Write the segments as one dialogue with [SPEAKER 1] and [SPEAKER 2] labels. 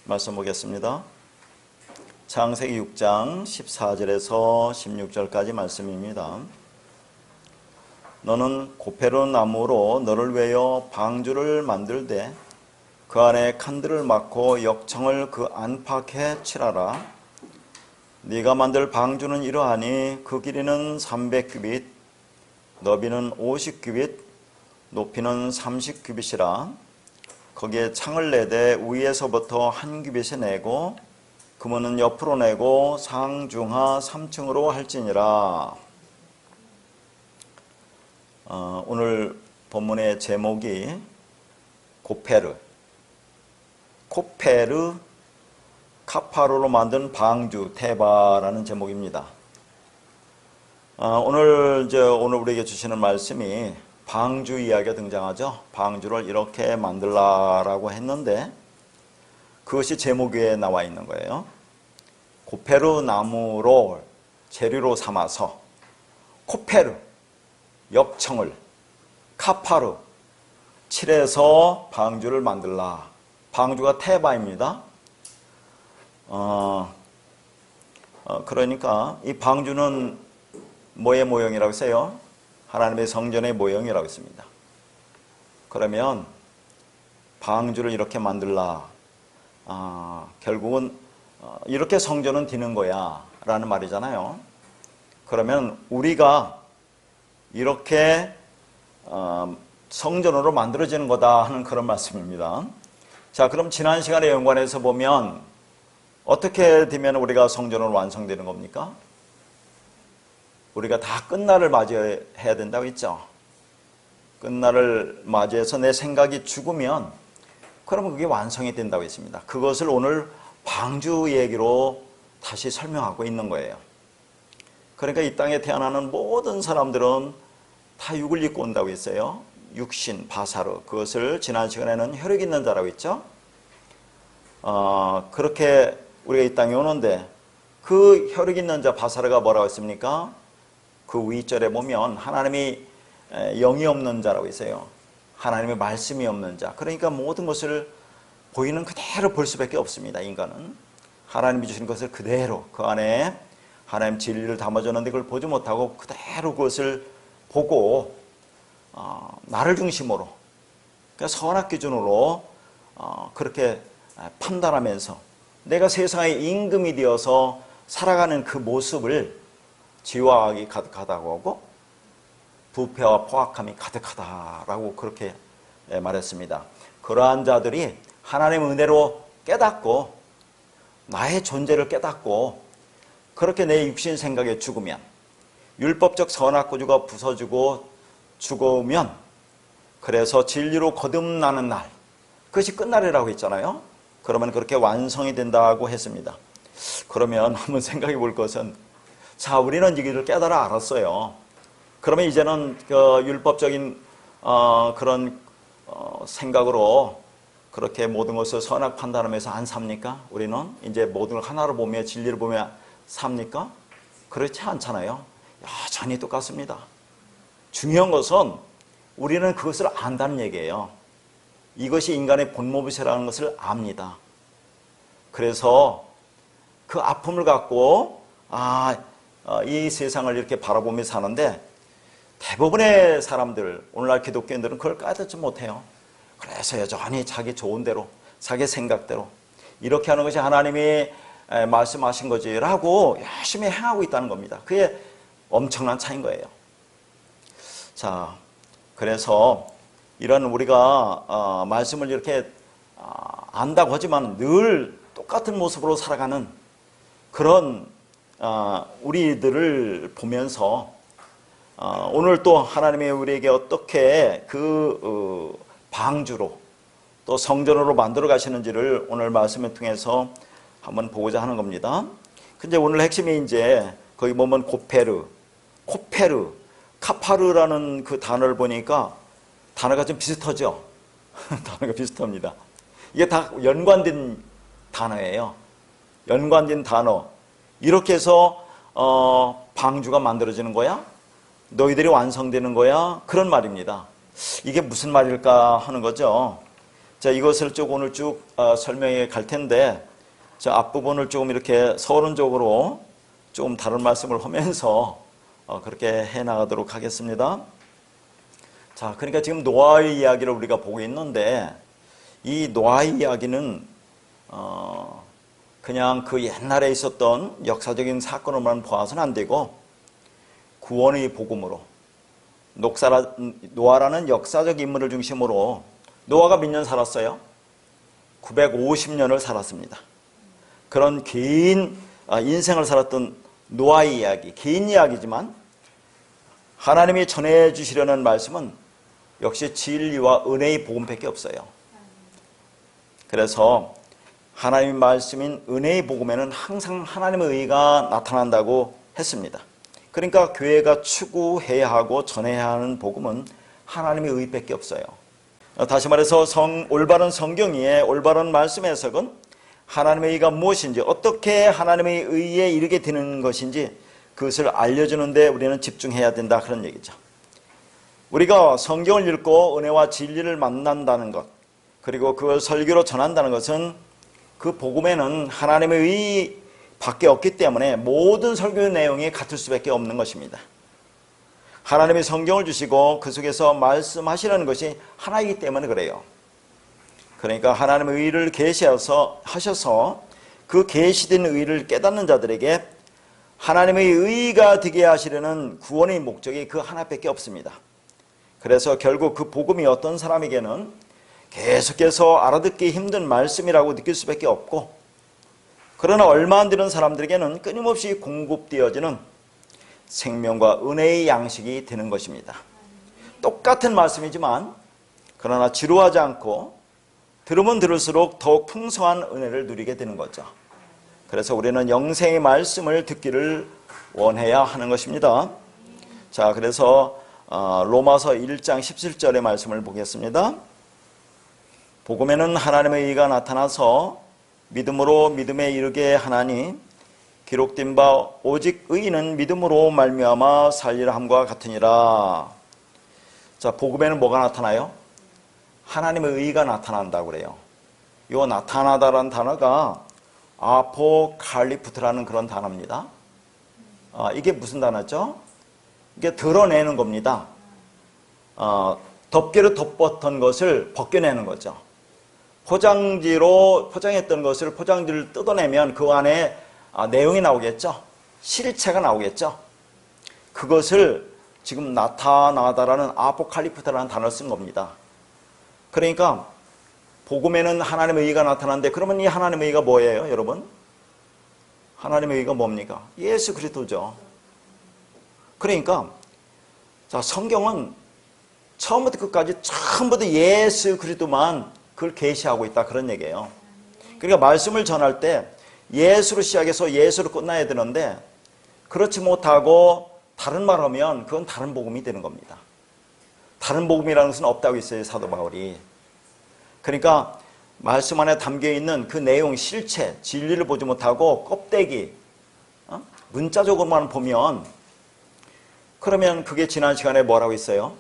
[SPEAKER 1] 말씀 보겠습니다. 창세기 6장 14절에서 16절까지 말씀입니다. 너는 고페르 나무로 너를 위하여 방주를 만들되 그 안에 칸들을 막고 역청을 그 안팎에 칠하라. 네가 만들 방주는 이러하니 그 길이는 300규빗, 너비는 50규빗, 높이는 30규빗이라. 거기에 창을 내되 위에서부터 한 규빗에 내고 그문은 옆으로 내고 상중하 3층으로 할지니라. 오늘 본문의 제목이 고페르 카파르로 만든 방주 테바라는 제목입니다. 오늘 우리에게 주시는 말씀이 방주 이야기가 등장하죠. 방주를 이렇게 만들라라고 했는데 그것이 제목 위에 나와 있는 거예요. 고페르 나무로 재료로 삼아서 코페르 역청을 카파르 칠해서 방주를 만들라. 방주가 테바입니다. 그러니까 이 방주는 뭐의 모형이라고 했어요? 하나님의 성전의 모형이라고 했습니다. 그러면 방주를 이렇게 만들라. 결국은 이렇게 성전은 되는 거야 라는 말이잖아요. 그러면 우리가 이렇게 성전으로 만들어지는 거다 하는 그런 말씀입니다. 자, 그럼 지난 시간에 연관해서 보면 어떻게 되면 우리가 성전으로 완성되는 겁니까? 우리가 다 끝날을 맞이해야 된다고 했죠. 끝날을 맞이해서 내 생각이 죽으면 그러면 그게 완성이 된다고 했습니다. 그것을 오늘 방주 얘기로 다시 설명하고 있는 거예요. 그러니까 이 땅에 태어나는 모든 사람들은 다 육을 입고 온다고 했어요. 육신, 바사르. 그것을 지난 시간에는 혈육 있는 자라고 했죠. 그렇게 우리가 이 땅에 오는데 그 혈육 있는 자 바사르가 뭐라고 했습니까? 그 위절에 보면 하나님이 영이 없는 자라고 했어요. 하나님의 말씀이 없는 자. 그러니까 모든 것을 보이는 그대로 볼 수밖에 없습니다. 인간은 하나님이 주신 것을 그대로 그 안에 하나님 진리를 담아줬는데 그걸 보지 못하고 그대로 그것을 보고 나를 중심으로 그러니까 선악 기준으로 그렇게 판단하면서 내가 세상의 임금이 되어서 살아가는 그 모습을 지화하기 가득하다고 하고 부패와 포악함이 가득하다라고 그렇게 말했습니다. 그러한 자들이 하나님의 은혜로 깨닫고 나의 존재를 깨닫고 그렇게 내 육신 생각에 죽으면 율법적 선악구조가 부서지고 죽으면 그래서 진리로 거듭나는 날 그것이 끝날이라고 했잖아요. 그러면 그렇게 완성이 된다고 했습니다. 그러면 한번 생각해 볼 것은 자, 우리는 이것을 깨달아 알았어요. 그러면 이제는 그 율법적인 그런 생각으로 그렇게 모든 것을 선악 판단하면서 안 삽니까? 우리는 이제 모든 걸 하나로 보며 진리를 보며 삽니까? 그렇지 않잖아요. 여전히 똑같습니다. 중요한 것은 우리는 그것을 안다는 얘기예요. 이것이 인간의 본모습이라는 것을 압니다. 그래서 그 아픔을 갖고 이 세상을 이렇게 바라보며 사는데 대부분의 사람들, 오늘날 기독교인들은 그걸 깨닫지 못해요. 그래서 여전히 자기 좋은 대로, 자기 생각대로 이렇게 하는 것이 하나님이 말씀하신 거지라고 열심히 행하고 있다는 겁니다. 그게 엄청난 차이인 거예요. 자, 그래서 이런 우리가 말씀을 이렇게 안다고 하지만 늘 똑같은 모습으로 살아가는 그런 우리들을 보면서 오늘 또 하나님이 우리에게 어떻게 그 방주로 또 성전으로 만들어 가시는지를 오늘 말씀을 통해서 한번 보고자 하는 겁니다. 근데 오늘 핵심이 이제 거기 보면 고페르, 카파르라는 그 단어를 보니까 단어가 좀 비슷하죠. 단어가 비슷합니다. 이게 다 연관된 단어예요. 연관된 단어. 이렇게 해서 방주가 만들어지는 거야? 너희들이 완성되는 거야? 그런 말입니다. 이게 무슨 말일까 하는 거죠. 자, 이것을 오늘 쭉 설명해 갈 텐데, 자, 앞부분을 조금 이렇게 서론적으로 조금 다른 말씀을 하면서 그렇게 해 나가도록 하겠습니다. 자, 그러니까 지금 노아의 이야기를 우리가 보고 있는데, 이 노아의 이야기는 그냥 그 옛날에 있었던 역사적인 사건으로만 봐서는 안 되고, 구원의 복음으로, 노아라는 역사적 인물을 중심으로, 노아가 몇 년 살았어요? 950년을 살았습니다. 그런 긴 인생을 살았던 노아의 이야기, 긴 이야기지만 하나님이 전해주시려는 말씀은 역시 진리와 은혜의 복음밖에 없어요. 그래서 하나님의 말씀인 은혜의 복음에는 항상 하나님의 의가 나타난다고 했습니다. 그러니까 교회가 추구해야 하고 전해야 하는 복음은 하나님의 의밖에 없어요. 다시 말해서 올바른 성경 위에 올바른 말씀 해석은 하나님의 의가 무엇인지, 어떻게 하나님의 의에 이르게 되는 것인지 그것을 알려주는데 우리는 집중해야 된다, 그런 얘기죠. 우리가 성경을 읽고 은혜와 진리를 만난다는 것, 그리고 그걸 설교로 전한다는 것은 그 복음에는 하나님의 의 밖에 없기 때문에 모든 설교 내용이 같을 수밖에 없는 것입니다. 하나님이 성경을 주시고 그 속에서 말씀하시라는 것이 하나이기 때문에 그래요. 그러니까 하나님의 의를 하셔서 그 계시된 의를 깨닫는 자들에게 하나님의 의가 되게 하시려는 구원의 목적이 그 하나밖에 없습니다. 그래서 결국 그 복음이 어떤 사람에게는 계속해서 알아듣기 힘든 말씀이라고 느낄 수밖에 없고, 그러나 얼마 안 되는 사람들에게는 끊임없이 공급되어지는 생명과 은혜의 양식이 되는 것입니다. 똑같은 말씀이지만 그러나 지루하지 않고 들으면 들을수록 더욱 풍성한 은혜를 누리게 되는 거죠. 그래서 우리는 영생의 말씀을 듣기를 원해야 하는 것입니다. 자, 그래서 로마서 1장 17절의 말씀을 보겠습니다. 복음에는 하나님의 의가 나타나서 믿음으로 믿음에 이르게 하나니 기록된 바 오직 의인은 믿음으로 말미암아 살리라 함과 같으니라. 자, 복음에는 뭐가 나타나요? 하나님의 의가 나타난다고 그래요. 이 나타나다라는 단어가 아포칼리프트라는 그런 단어입니다. 이게 무슨 단어죠? 이게 드러내는 겁니다. 덮개로 덮었던 것을 벗겨내는 거죠. 포장지로 포장했던 것을 포장지를 뜯어내면 그 안에 내용이 나오겠죠. 실체가 나오겠죠. 그것을 지금 나타나다라는 아포칼리프트라는 단어를 쓴 겁니다. 그러니까 복음에는 하나님의 의가 나타나는데, 그러면 이 하나님의 의가 뭐예요, 여러분? 하나님의 의가 뭡니까? 예수 그리스도죠. 그러니까 자, 성경은 처음부터 끝까지 전부 다 예수 그리스도만 그걸 계시하고 있다, 그런 얘기예요. 그러니까 말씀을 전할 때 예수로 시작해서 예수로 끝나야 되는데, 그렇지 못하고 다른 말 하면 그건 다른 복음이 되는 겁니다. 다른 복음이라는 것은 없다고 했어요, 사도 바울이. 그러니까 말씀 안에 담겨있는 그 내용, 실체, 진리를 보지 못하고 껍데기, 문자적으로만 보면, 그러면 그게 지난 시간에 뭐라고 했어요?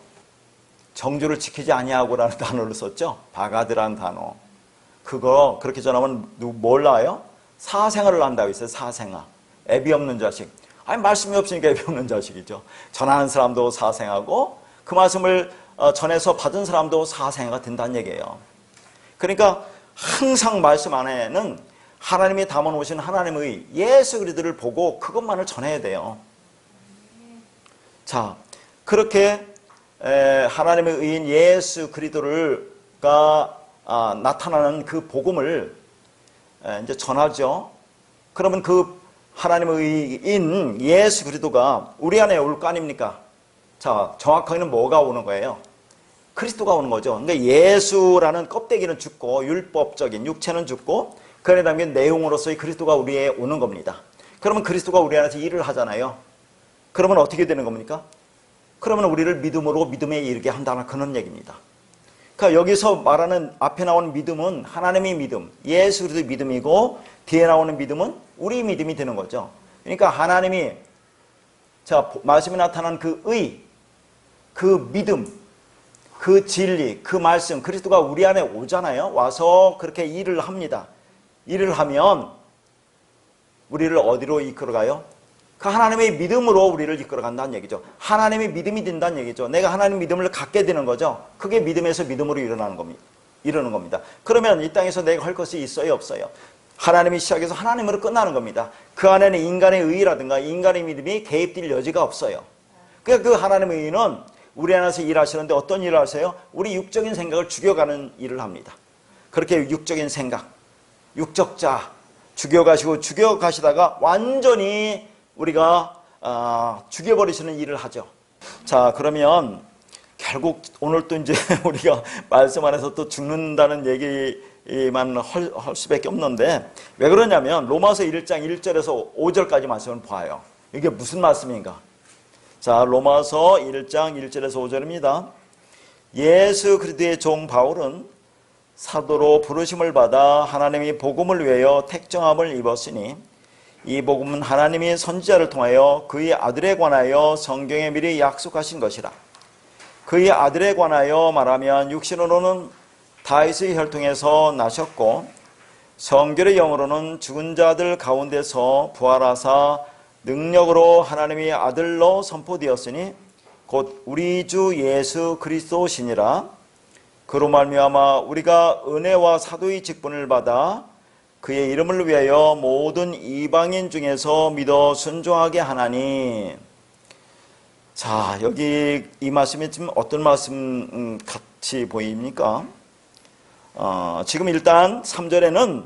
[SPEAKER 1] 정주를 지키지 아니하고라는 단어를 썼죠. 바가드라는 단어. 그거 그렇게 전하면 뭘 낳아요? 사생아를 낳는다고 했어요. 사생아. 애비 없는 자식. 아니, 말씀이 없으니까 애비 없는 자식이죠. 전하는 사람도 사생아고 그 말씀을 전해서 받은 사람도 사생아가 된다는 얘기예요. 그러니까 항상 말씀 안에는 하나님이 담아놓으신 하나님의 예수 그리스도를 보고 그것만을 전해야 돼요. 자, 그렇게 하나님의 의인 예수 그리스도가 나타나는 그 복음을 이제 전하죠. 그러면 그 하나님의 의인 예수 그리스도가 우리 안에 올 거 아닙니까? 자, 정확하게는 뭐가 오는 거예요? 그리스도가 오는 거죠. 그러니까 예수라는 껍데기는 죽고 율법적인 육체는 죽고 그 안에 담긴 내용으로서의 그리스도가 우리에 오는 겁니다. 그러면 그리스도가 우리 안에서 일을 하잖아요. 그러면 어떻게 되는 겁니까? 그러면 우리를 믿음으로 믿음에 이르게 한다는 그런 얘기입니다. 그러니까 여기서 말하는 앞에 나오는 믿음은 하나님의 믿음, 예수 그리스도의 믿음이고, 뒤에 나오는 믿음은 우리 믿음이 되는 거죠. 그러니까 하나님이 자, 말씀에 나타난 그 의, 그 믿음, 그 진리, 그 말씀, 그리스도가 우리 안에 오잖아요. 와서 그렇게 일을 합니다. 일을 하면 우리를 어디로 이끌어가요? 그 하나님의 믿음으로 우리를 이끌어간다는 얘기죠. 하나님의 믿음이 된다는 얘기죠. 내가 하나님의 믿음을 갖게 되는 거죠. 그게 믿음에서 믿음으로 일어나는 겁니다. 이러는 겁니다. 그러면 이 땅에서 내가 할 것이 있어요, 없어요? 하나님이 시작해서 하나님으로 끝나는 겁니다. 그 안에는 인간의 의라든가 인간의 믿음이 개입될 여지가 없어요. 그러니까 그 하나님의 의는 우리 안에서 일하시는데 어떤 일을 하세요? 우리 육적인 생각을 죽여가는 일을 합니다. 그렇게 육적인 생각, 육적자 죽여가시다가 완전히 우리가 죽여버리시는 일을 하죠. 자, 그러면 결국 오늘 또 이제 우리가 말씀 안에서 또 죽는다는 얘기만 할 수밖에 없는데, 왜 그러냐면 로마서 1장 1절에서 5절까지 말씀을 봐요. 이게 무슨 말씀인가? 자, 로마서 1장 1절에서 5절입니다. 예수 그리스도의 종 바울은 사도로 부르심을 받아 하나님이 복음을 위하여 택정함을 입었으니 이 복음은 하나님이 선지자를 통하여 그의 아들에 관하여 성경에 미리 약속하신 것이라. 그의 아들에 관하여 말하면 육신으로는 다윗의 혈통에서 나셨고 성결의 영으로는 죽은 자들 가운데서 부활하사 능력으로 하나님의 아들로 선포되었으니 곧 우리 주 예수 그리스도시니라. 그로 말미암아 우리가 은혜와 사도의 직분을 받아 그의 이름을 위하여 모든 이방인 중에서 믿어 순종하게 하나니. 자, 여기 이 말씀이 지금 어떤 말씀 같이 보입니까? 지금 일단 3절에는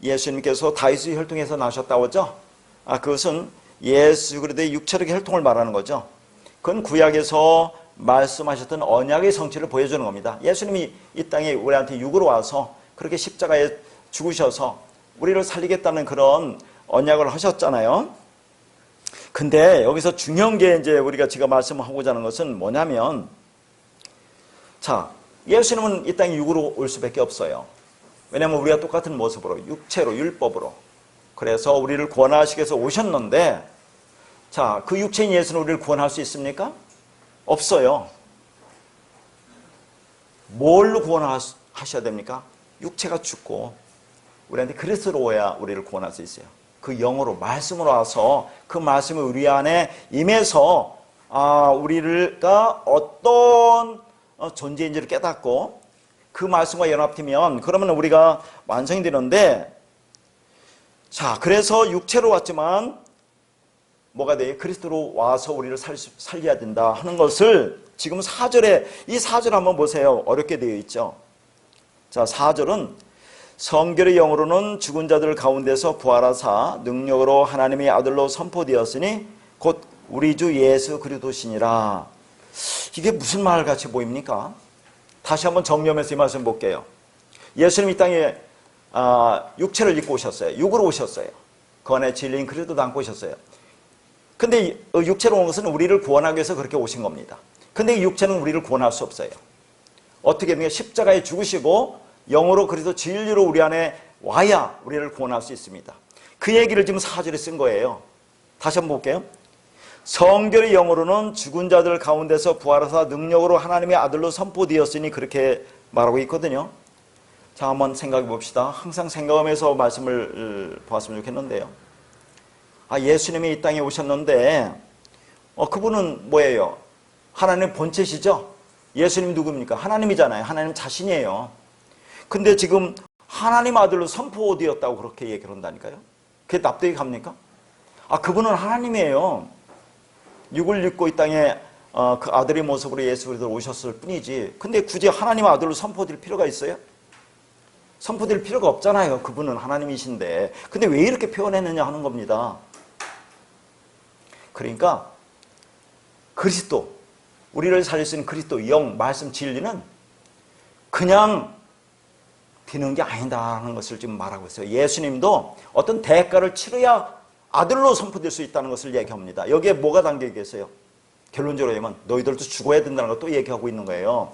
[SPEAKER 1] 예수님께서 다윗의 혈통에서 나셨다고 하죠. 그것은 예수 그리스도의 육체적 혈통을 말하는 거죠. 그건 구약에서 말씀하셨던 언약의 성취를 보여주는 겁니다. 예수님이 이 땅에 우리한테 육으로 와서 그렇게 십자가에 죽으셔서 우리를 살리겠다는 그런 언약을 하셨잖아요. 근데 여기서 중요한 게 이제 우리가 지금 말씀하고자 하는 것은 뭐냐면, 자, 예수님은 이 땅에 육으로 올 수밖에 없어요. 왜냐하면 우리가 똑같은 모습으로, 육체로, 율법으로. 그래서 우리를 구원하시기 위해서 오셨는데, 자, 그 육체인 예수는 우리를 구원할 수 있습니까? 없어요. 뭘로 구원하셔야 됩니까? 육체가 죽고 우리한테 그리스도로 오야 우리를 구원할 수 있어요. 그 영으로, 말씀으로 와서 그 말씀이 우리 안에 임해서 우리가 어떤 존재인지를 깨닫고 그 말씀과 연합되면 그러면 우리가 완성이 되는데, 자, 그래서 육체로 왔지만 뭐가 돼요? 그리스도로 와서 우리를 살려야 된다 하는 것을 지금 4절에, 이 4절 한번 보세요. 어렵게 되어 있죠. 자, 4절은 성결의 영으로는 죽은 자들 가운데서 부활하사 능력으로 하나님의 아들로 선포되었으니 곧 우리 주 예수 그리스도시니라. 이게 무슨 말 같이 보입니까? 다시 한번 정리하면서 이 말씀 볼게요. 예수님 이 땅에 육체를 입고 오셨어요. 육으로 오셨어요. 그 안에 진리인 그리스도도 담고 오셨어요. 근데 육체로 온 것은 우리를 구원하기 위해서 그렇게 오신 겁니다. 근데 이 육체는 우리를 구원할 수 없어요. 어떻게 되면 십자가에 죽으시고 영으로 그리스도 진리로 우리 안에 와야 우리를 구원할 수 있습니다. 그 얘기를 지금 4절에 쓴 거예요. 다시 한번 볼게요. 성결의 영으로는 죽은 자들 가운데서 부활하사 능력으로 하나님의 아들로 선포되었으니 그렇게 말하고 있거든요. 자, 한번 생각해 봅시다. 항상 생각하면서 말씀을 보았으면 좋겠는데요. 예수님이 이 땅에 오셨는데 그분은 뭐예요? 하나님의 본체시죠? 예수님이 누굽니까? 하나님이잖아요. 하나님 자신이에요. 근데 지금 하나님 아들로 선포되었다고 그렇게 얘기를 한다니까요. 그게 납득이 갑니까? 그분은 하나님이에요. 육을 입고 이 땅에 그 아들의 모습으로 예수 그리스도 오셨을 뿐이지. 근데 굳이 하나님 아들로 선포될 필요가 있어요? 선포될 필요가 없잖아요. 그분은 하나님이신데. 근데 왜 이렇게 표현했느냐 하는 겁니다. 그러니까 그리스도, 우리를 살릴 수 있는 그리스도 영, 말씀, 진리는 그냥 되는 게 아니다라는 것을 지금 말하고 있어요. 예수님도 어떤 대가를 치러야 아들로 선포될 수 있다는 것을 얘기합니다. 여기에 뭐가 담겨 있겠어요? 결론적으로 얘기하면 너희들도 죽어야 된다는 것도 얘기하고 있는 거예요.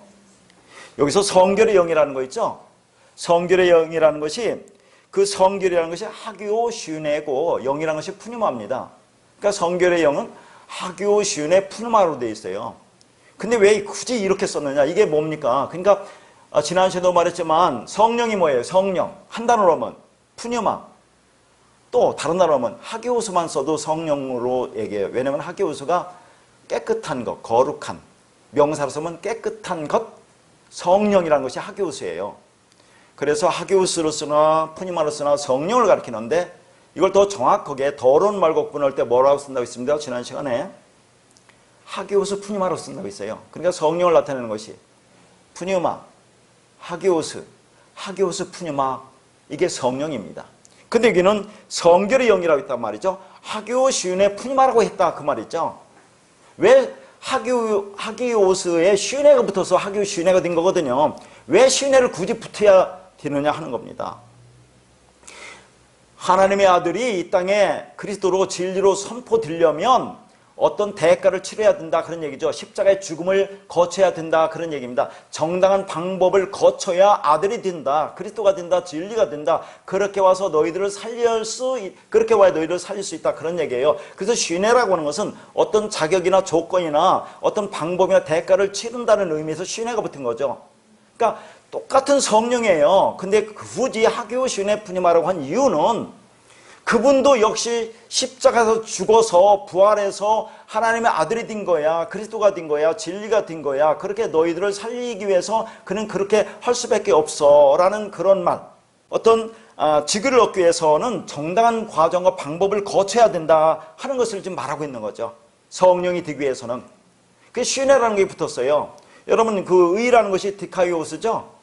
[SPEAKER 1] 여기서 성결의 영이라는 거 있죠? 성결의 영이라는 것이, 그 성결이라는 것이 하기오 슈네고 영이라는 것이 푸뉴마입니다. 그러니까 성결의 영은 하기오 슈네 푸뉴마로 되어 있어요. 근데 왜 굳이 이렇게 썼느냐? 이게 뭡니까? 그러니까 지난 시간에도 말했지만 성령이 뭐예요? 성령. 한 단어로 하면 푸뉴마. 또 다른 단어로 하면 하기오스만 써도 성령으로 얘기해요. 왜냐하면 하기오스가 깨끗한 것, 거룩한. 명사로 쓰면 깨끗한 것, 성령이라는 것이 하기오스예요. 그래서 하기오스로 쓰나 푸뉴마로 쓰나 성령을 가리키는데 이걸 더 정확하게 더러운 말 구분할 때 뭐라고 쓴다고 했습니다. 지난 시간에 하기오스 푸뉴마로 쓴다고 했어요. 그러니까 성령을 나타내는 것이 푸뉴마, 하기오스, 하기오스 푸뉴마, 이게 성령입니다. 근데 여기는 성결의 영이라고 했단 말이죠. 하기오시윤의 푸뉴마라고 했다 그 말이죠. 왜 하기오스에 슈네가 붙어서 하기오슈네가 된 거거든요. 왜 슈네를 굳이 붙어야 되느냐 하는 겁니다. 하나님의 아들이 이 땅에 그리스도로 진리로 선포되려면 어떤 대가를 치러야 된다 그런 얘기죠. 십자가의 죽음을 거쳐야 된다 그런 얘기입니다. 정당한 방법을 거쳐야 아들이 된다. 그리스도가 된다. 진리가 된다. 그렇게 와서 그렇게 와야 너희들을 살릴 수 있다 그런 얘기예요. 그래서 슈네라고 하는 것은 어떤 자격이나 조건이나 어떤 방법이나 대가를 치른다는 의미에서 슈네가 붙은 거죠. 그러니까 똑같은 성령이에요. 근데 굳이 하기오 슈네 푸니마라고 한 이유는 그분도 역시 십자가에서 죽어서 부활해서 하나님의 아들이 된 거야. 그리스도가 된 거야. 진리가 된 거야. 그렇게 너희들을 살리기 위해서 그는 그렇게 할 수밖에 없어 라는 그런 말. 어떤 직위를 얻기 위해서는 정당한 과정과 방법을 거쳐야 된다 하는 것을 지금 말하고 있는 거죠. 성령이 되기 위해서는. 그게 슈네라는 게 붙었어요. 여러분 그 의라는 것이 디카이오스죠.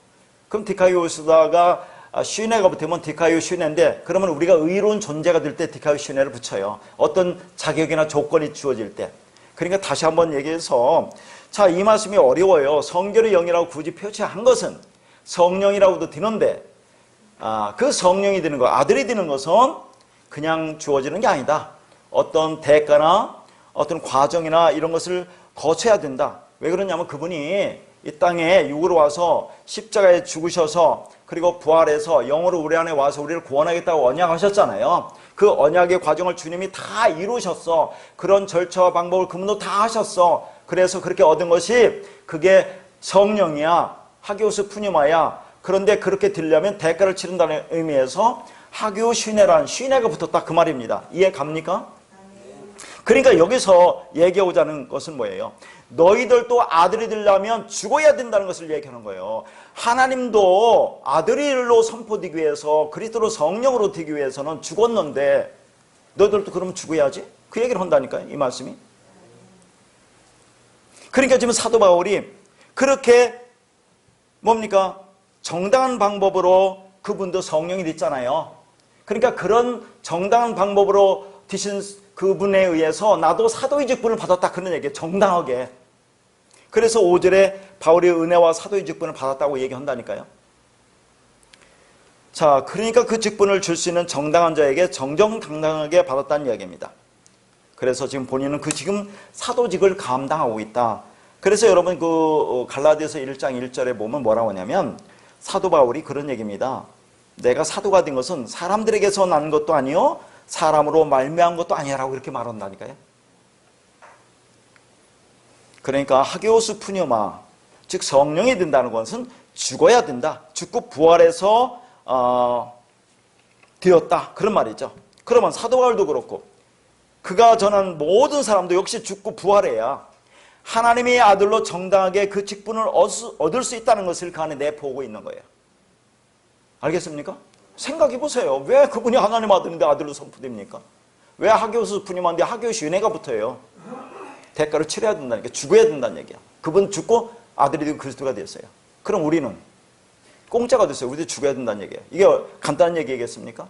[SPEAKER 1] 그럼 디카이오스다가 슈네가 붙으면 디카이오 슈네인데 그러면 우리가 의로운 존재가 될 때 디카이오 슈네를 붙여요. 어떤 자격이나 조건이 주어질 때. 그러니까 다시 한번 얘기해서 자, 이 말씀이 어려워요. 성결의 영이라고 굳이 표시한 것은 성령이라고도 되는데 그 성령이 되는 것, 아들이 되는 것은 그냥 주어지는 게 아니다. 어떤 대가나 어떤 과정이나 이런 것을 거쳐야 된다. 왜 그러냐면 그분이 이 땅에 육으로 와서 십자가에 죽으셔서 그리고 부활해서 영으로 우리 안에 와서 우리를 구원하겠다고 언약하셨잖아요. 그 언약의 과정을 주님이 다 이루셨어. 그런 절차와 방법을 그분도 다 하셨어. 그래서 그렇게 얻은 것이 그게 성령이야. 하기오스 푸뉴마야. 그런데 그렇게 되려면 대가를 치른다는 의미에서 하기오 슈네라는 슈네가 붙었다 그 말입니다. 이해 갑니까? 그러니까 여기서 얘기하고자 하는 것은 뭐예요? 너희들도 아들이 되려면 죽어야 된다는 것을 얘기하는 거예요. 하나님도 아들로 선포되기 위해서 그리스도로 성령으로 되기 위해서는 죽었는데 너희들도 그러면 죽어야지? 그 얘기를 한다니까요. 이 말씀이. 그러니까 지금 사도 바울이 그렇게 뭡니까? 정당한 방법으로 그분도 성령이 됐잖아요. 그러니까 그런 정당한 방법으로 되신 그분에 의해서 나도 사도의 직분을 받았다 그런 얘기예요. 정당하게. 그래서 5절에 바울의 은혜와 사도의 직분을 받았다고 얘기한다니까요. 자, 그러니까 그 직분을 줄 수 있는 정당한 자에게 정정당당하게 받았다는 이야기입니다. 그래서 지금 본인은 그 지금 사도직을 감당하고 있다. 그래서 여러분 그 갈라디아서 1장 1절에 보면 뭐라고 하냐면 사도 바울이 그런 얘기입니다. 내가 사도가 된 것은 사람들에게서 난 것도 아니요 사람으로 말미암은 것도 아니라고 이렇게 말한다니까요. 그러니까 하기오스 푸뉴마, 즉 성령이 된다는 것은 죽어야 된다. 죽고 부활해서 되었다. 그런 말이죠. 그러면 사도 바울도 그렇고 그가 전한 모든 사람도 역시 죽고 부활해야 하나님의 아들로 정당하게 그 직분을 얻을 수 있다는 것을 그 안에 내포하고 있는 거예요. 알겠습니까? 생각해 보세요. 왜 그분이 하나님 아들인데 아들로 선포됩니까? 왜 하기오스 푸뉴마인데 하기오스 윤회가 붙어요? 대가를 치러야 된다니까. 죽어야 된다는 얘기야. 그분 죽고 아들이 되고 그리스도가 됐어요. 그럼 우리는 공짜가 됐어요. 우리도 죽어야 된다는 얘기예요. 이게 간단한 얘기겠습니까?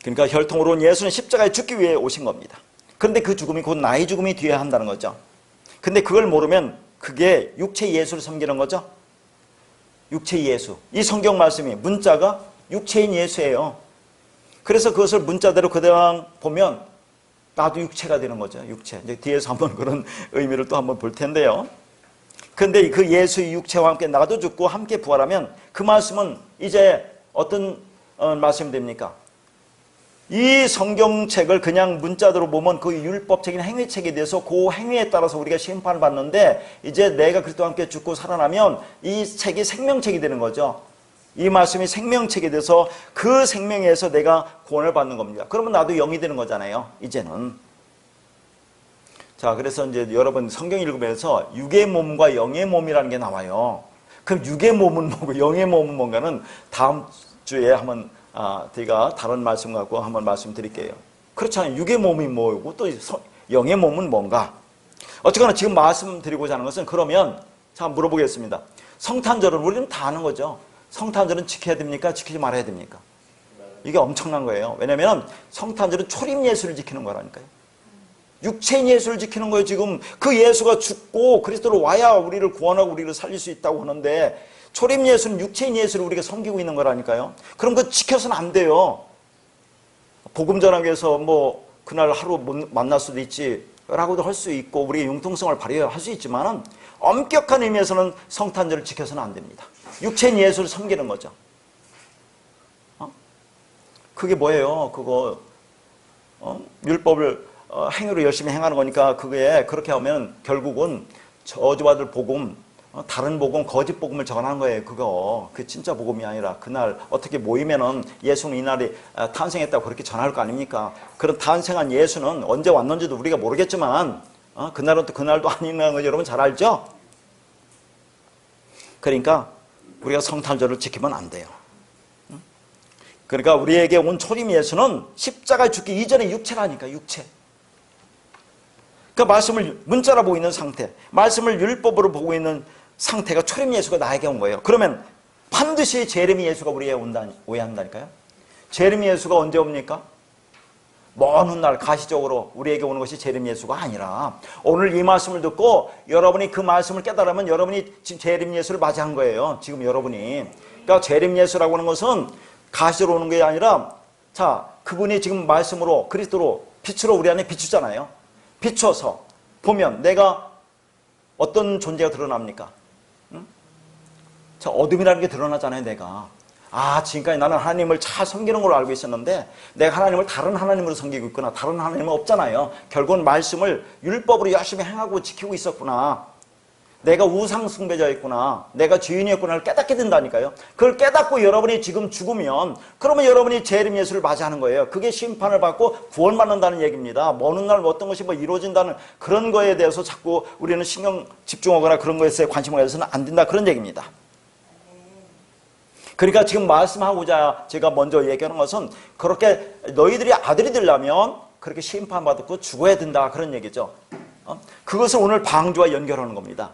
[SPEAKER 1] 그러니까 혈통으로 온 예수는 십자가에 죽기 위해 오신 겁니다. 그런데 그 죽음이 곧 나의 죽음이 뒤에 한다는 거죠. 근데 그걸 모르면 그게 육체 예수를 섬기는 거죠. 육체 예수. 이 성경 말씀이 문자가 육체인 예수예요. 그래서 그것을 문자대로 그대로 보면 나도 육체가 되는 거죠. 육체. 이제 뒤에서 한번 그런 의미를 또 한번 볼 텐데요. 근데 그 예수의 육체와 함께 나도 죽고 함께 부활하면 그 말씀은 이제 어떤 말씀이 됩니까? 이 성경책을 그냥 문자대로 보면 그 율법책인 행위책에 대해서 그 행위에 따라서 우리가 심판을 받는데, 이제 내가 그리스도와 함께 죽고 살아나면 이 책이 생명책이 되는 거죠. 이 말씀이 생명책이 돼서 그 생명에서 내가 구원을 받는 겁니다. 그러면 나도 영이 되는 거잖아요, 이제는. 자, 그래서 이제 여러분 성경 읽으면서 육의 몸과 영의 몸이라는 게 나와요. 그럼 육의 몸은 뭐고 영의 몸은 뭔가는 다음 주에 한번 제가 다른 말씀 갖고 한번 말씀드릴게요. 그렇잖아요. 육의 몸이 뭐고 또 영의 몸은 뭔가. 어쨌거나 지금 말씀드리고자 하는 것은, 그러면 자 물어보겠습니다. 성탄절은 우리는 다 아는 거죠. 성탄절은 지켜야 됩니까? 지키지 말아야 됩니까? 이게 엄청난 거예요. 왜냐하면 성탄절은 초림 예수를 지키는 거라니까요. 육체인 예수를 지키는 거예요. 지금 그 예수가 죽고 그리스도로 와야 우리를 구원하고 우리를 살릴 수 있다고 하는데, 초림 예수는 육체인 예수를 우리가 섬기고 있는 거라니까요. 그럼 그거 지켜서는 안 돼요. 복음 전하기 위해서 뭐 그날 하루 만날 수도 있지 라고도 할 수 있고, 우리의 융통성을 발휘할 수 있지만 엄격한 의미에서는 성탄절을 지켜서는 안 됩니다. 육체인 예수를 섬기는 거죠. 그게 뭐예요? 그거 율법을 행위로 열심히 행하는 거니까, 그게 그렇게 하면 결국은 저주받을 복음, 다른 복음, 거짓 복음을 전하는 거예요. 그게 진짜 복음이 아니라, 그날 어떻게 모이면은 예수는 이날이 탄생했다고 그렇게 전할 거 아닙니까? 그런 탄생한 예수는 언제 왔는지도 우리가 모르겠지만 그날은 또 그날도 아니라는 거 여러분 잘 알죠? 그러니까 우리가 성탄절을 지키면 안 돼요. 그러니까 우리에게 온 초림 예수는 십자가에 죽기 이전의 육체라니까, 육체. 그 말씀을 문자로 보고 있는 상태, 말씀을 율법으로 보고 있는 상태가 초림 예수가 나에게 온 거예요. 그러면 반드시 재림이 예수가 우리에게 오한다니까요. 재림이 예수가 언제 옵니까? 먼 훗날 가시적으로 우리에게 오는 것이 재림 예수가 아니라, 오늘 이 말씀을 듣고 여러분이 그 말씀을 깨달으면 여러분이 지금 재림 예수를 맞이한 거예요. 지금 여러분이. 그러니까 재림 예수라고 하는 것은 가시로 오는 게 아니라, 자, 그분이 지금 말씀으로 그리스도로 빛으로 우리 안에 비추잖아요. 비춰서 보면 내가 어떤 존재가 드러납니까? 응? 자, 어둠이라는 게 드러나잖아요. 내가 지금까지 나는 하나님을 잘 섬기는 걸로 알고 있었는데, 내가 하나님을 다른 하나님으로 섬기고 있구나. 다른 하나님은 없잖아요. 결국은 말씀을 율법으로 열심히 행하고 지키고 있었구나. 내가 우상 숭배자였구나, 내가 죄인이었구나를 깨닫게 된다니까요. 그걸 깨닫고 여러분이 지금 죽으면, 그러면 여러분이 재림 예수를 맞이하는 거예요. 그게 심판을 받고 구원받는다는 얘기입니다. 먼 훗날 어떤 것이 이루어진다는 그런 거에 대해서 자꾸 우리는 신경 집중하거나 그런 것에 관심을 가져서는 안 된다, 그런 얘기입니다. 그러니까 지금 말씀하고자 제가 먼저 얘기하는 것은, 그렇게 너희들이 아들이 되려면 그렇게 심판받고 죽어야 된다, 그런 얘기죠. 그것을 오늘 방주와 연결하는 겁니다.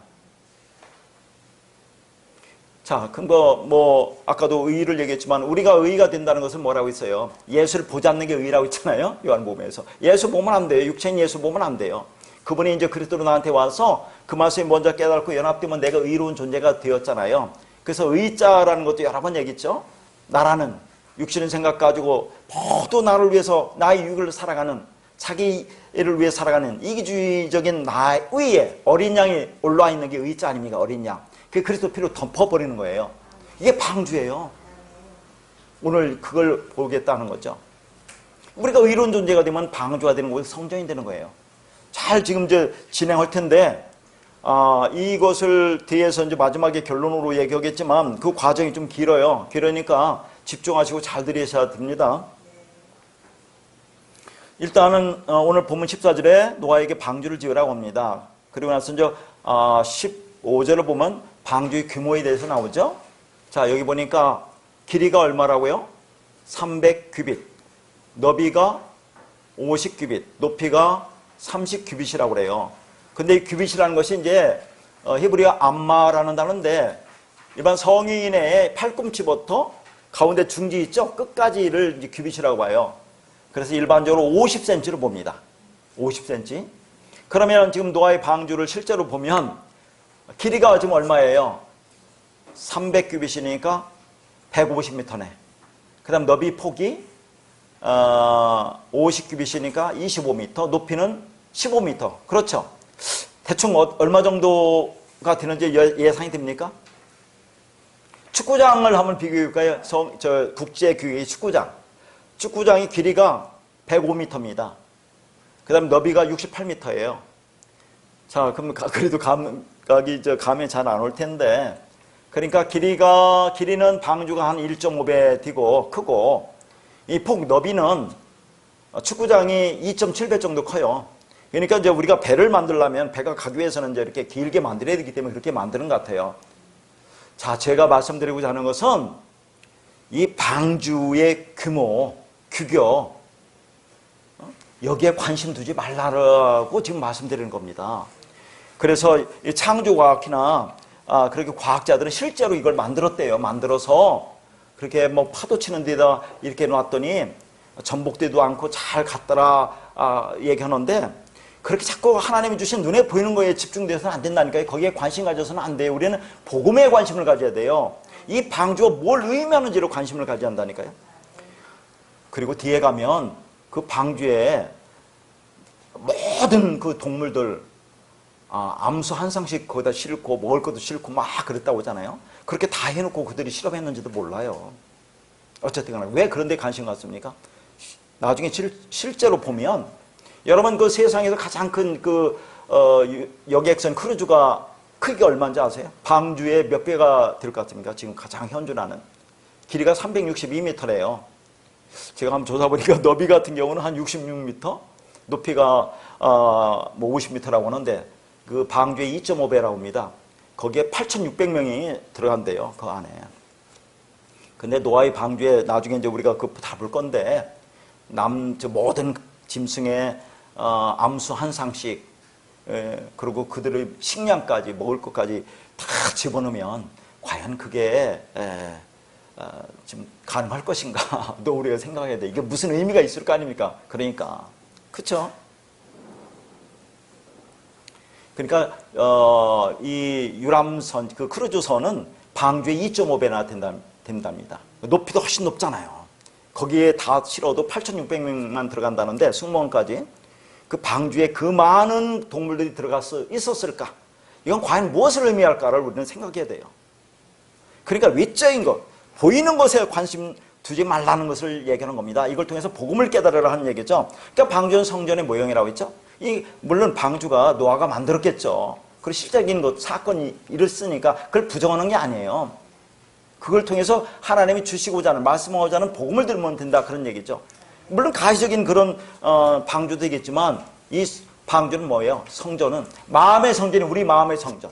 [SPEAKER 1] 자, 그럼 아까도 의의를 얘기했지만, 우리가 의의가 된다는 것은 뭐라고 있어요? 예수를 보지 않는 게 의의라고 있잖아요. 요한복음에서. 예수 보면 안 돼요. 육체인 예수 보면 안 돼요. 그분이 이제 그리스도로 나한테 와서 그 말씀이 먼저 깨닫고 연합되면 내가 의로운 존재가 되었잖아요. 그래서 의자라는 것도 여러 번 얘기했죠. 나라는 육신의 생각 가지고 모두 나를 위해서 나의 유익을 살아가는, 자기를 위해 살아가는 이기주의적인 나의 위에 어린 양이 올라와 있는 게 의자 아닙니까? 어린 양. 그게 그리스도 피로 덮어버리는 거예요. 이게 방주예요. 오늘 그걸 보겠다는 거죠. 우리가 의로운 존재가 되면 방주가 되는 거고 성전이 되는 거예요. 잘 지금 이제 진행할 텐데, 이것을 뒤에서 이제 마지막에 결론으로 얘기하겠지만, 그 과정이 좀 길어요. 그러니까 집중하시고 잘 들으셔야 됩니다. 일단은 오늘 본문 14절에 노아에게 방주를 지으라고 합니다. 그리고 나서 이제 15절을 보면 방주의 규모에 대해서 나오죠. 자, 여기 보니까 길이가 얼마라고요? 300규빗, 너비가 50규빗, 높이가 30규빗이라고 그래요. 근데 이 규빗이라는 것이 이제 히브리어 암마라는 단어인데, 일반 성인의 팔꿈치부터 가운데 중지 있죠? 끝까지를 이제 규빗이라고 봐요. 그래서 일반적으로 50cm로 봅니다. 50cm. 그러면 지금 노아의 방주를 실제로 보면 길이가 지금 얼마예요? 300규빗이니까 150m네. 그 다음 너비 폭이 50규빗이니까 25m, 높이는 15m. 그렇죠? 대충 얼마 정도가 되는지 예상이 됩니까? 축구장을 한번 비교해볼까요? 국제교회의 축구장. 축구장의 길이가 105m입니다. 그 다음에 너비가 68m예요. 자, 그럼 그래도 감각이 감이 잘 안 올 텐데, 그러니까 길이는 방주가 한 1.5배 크고, 이 폭 너비는 축구장이 2.7배 정도 커요. 그러니까 이제 우리가 배를 만들려면 배가 가기 위해서는 이제 이렇게 길게 만들어야 되기 때문에 그렇게 만드는 것 같아요. 자, 제가 말씀드리고자 하는 것은 이 방주의 규모, 규격, 여기에 관심 두지 말라고 지금 말씀드리는 겁니다. 그래서 이 창조과학이나 그렇게 과학자들은 실제로 이걸 만들었대요. 만들어서 그렇게 뭐 파도 치는 데다 이렇게 놨더니 전복되도 않고 잘 갔더라 얘기하는데, 그렇게 자꾸 하나님이 주신 눈에 보이는 거에 집중돼서는 안 된다니까요. 거기에 관심 가져서는 안 돼요. 우리는 복음에 관심을 가져야 돼요. 이 방주가 뭘 의미하는지로 관심을 가져야 한다니까요. 그리고 뒤에 가면 그 방주에 모든 그 동물들 암수 한 쌍씩 거기다 싣고 먹을 것도 싣고 막 그랬다고 하잖아요. 그렇게 다 해놓고 그들이 실험했는지도 몰라요. 어쨌든 간에 왜 그런 데 관심 갖습니까? 나중에 실제로 보면 여러분 그 세상에서 가장 큰 여객선 크루즈가 크기가 얼마인지 아세요? 방주에 몇 배가 될 것 같습니까? 지금 가장 현존하는 길이가 362m래요. 제가 한번 조사해보니까 너비 같은 경우는 한 66m, 높이가 뭐 50m라고 하는데 그 방주의 2.5배라고 합니다. 거기에 8,600명이 들어간대요. 그 안에. 근데 노아의 방주에 나중에 이제 우리가 그거 다 볼 건데 모든 짐승의 암수 한 쌍씩, 그리고 그들의 식량까지 먹을 것까지 다 집어넣으면 과연 그게 지금 가능할 것인가? 또 우리가 생각해야 돼. 이게 무슨 의미가 있을 거 아닙니까? 그러니까 그렇죠? 그러니까 이 유람선, 그 크루즈선은 방주의 2.5배나 된답니다. 높이도 훨씬 높잖아요. 거기에 다 실어도 8,600명만 들어간다는데 승무원까지 그 방주에 그 많은 동물들이 들어가서 있었을까? 이건 과연 무엇을 의미할까를 우리는 생각해야 돼요. 그러니까 외적인 것, 보이는 것에 관심 두지 말라는 것을 얘기하는 겁니다. 이걸 통해서 복음을 깨달으라 하는 얘기죠. 그러니까 방주는 성전의 모형이라고 했죠. 물론 방주가 노아가 만들었겠죠. 그리고 실제적인 것, 사건이 일었으니까 그걸 부정하는 게 아니에요. 그걸 통해서 하나님이 주시고자 하는, 말씀하고자 하는 복음을 들으면 된다, 그런 얘기죠. 물론 가시적인 그런 방주도 있겠지만 이 방주는 뭐예요? 성전은 마음의 성전이 우리 마음의 성전.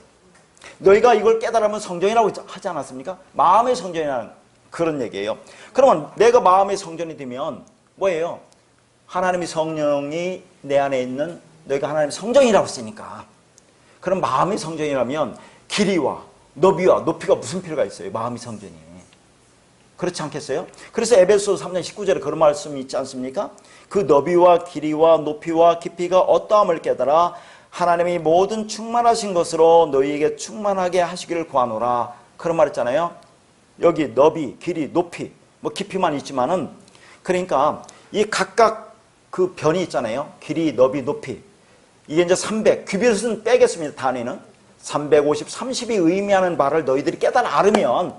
[SPEAKER 1] 너희가 이걸 깨달으면 성전이라고 하지 않았습니까? 마음의 성전이라는 그런 얘기예요. 그러면 내가 마음의 성전이 되면 뭐예요? 하나님의 성령이 내 안에 있는, 너희가 하나님의 성전이라고 했으니까, 그럼 마음의 성전이라면 길이와 너비와 높이가 무슨 필요가 있어요? 마음의 성전이. 그렇지 않겠어요? 그래서 에베소서 3장 19절에 그런 말씀이 있지 않습니까? 그 너비와 길이와 높이와 깊이가 어떠함을 깨달아 하나님이 모든 충만하신 것으로 너희에게 충만하게 하시기를 구하노라. 그런 말 있잖아요. 여기 너비, 길이, 높이, 뭐 깊이만 있지만은, 그러니까 이 각각 그 변이 있잖아요. 길이, 너비, 높이. 이게 이제 300, 규빗은 빼겠습니다. 단위는. 350, 30이 의미하는 바를 너희들이 깨달아 알으면,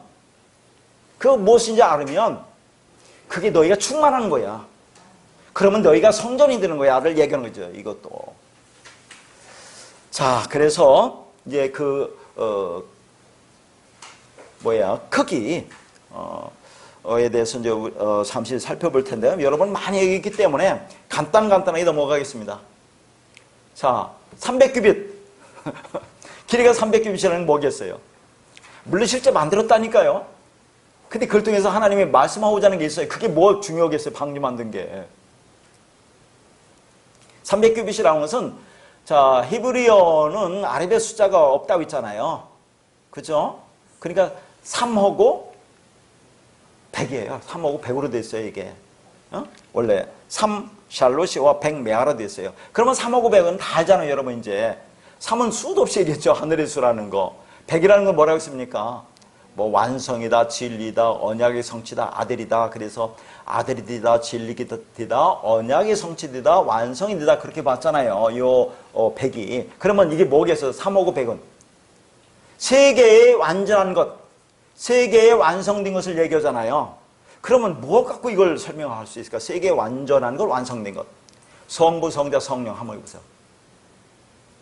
[SPEAKER 1] 그 무엇인지 알으면 그게 너희가 충만한 거야. 그러면 너희가 성전이 되는 거야를 얘기하는 거죠. 이것도. 자, 그래서 이제 크기 에 대해서 이제 잠시 살펴볼 텐데요. 여러분 많이 얘기했기 때문에 간단하게 넘어가겠습니다. 자, 300규빗. 길이가 300규빗이라는 뭐겠어요? 물론 실제 만들었다니까요. 근데 그걸 통해서 하나님이 말씀하고자 하는 게 있어요. 그게 뭐 중요하겠어요? 방주 만든 게. 300규빗이라는 것은, 자, 히브리어는 아랍의 숫자가 없다고 했잖아요. 그죠? 그러니까 3하고 100이에요. 3하고 100으로 돼 있어요, 이게. 원래 3 샬롯이와 100 메아로 돼 있어요. 그러면 3하고 100은 다 알잖아요, 여러분 이제. 3은 수도 없이 얘기했죠. 하늘의 수라는 거. 100이라는 건 뭐라고 했습니까? 뭐 완성이다, 진리다, 언약의 성취다, 아들이다. 그래서 아들이다, 진리이다, 언약의 성취이다, 완성이 되다. 그렇게 봤잖아요. 요 100이. 그러면 이게 뭐겠어요? 3하고 100은 세계의 완전한 것, 세계의 완성된 것을 얘기하잖아요. 그러면 뭐 갖고 이걸 설명할 수 있을까? 세계 완전한 걸, 완성된 것. 성부, 성자, 성령 한번 해보세요.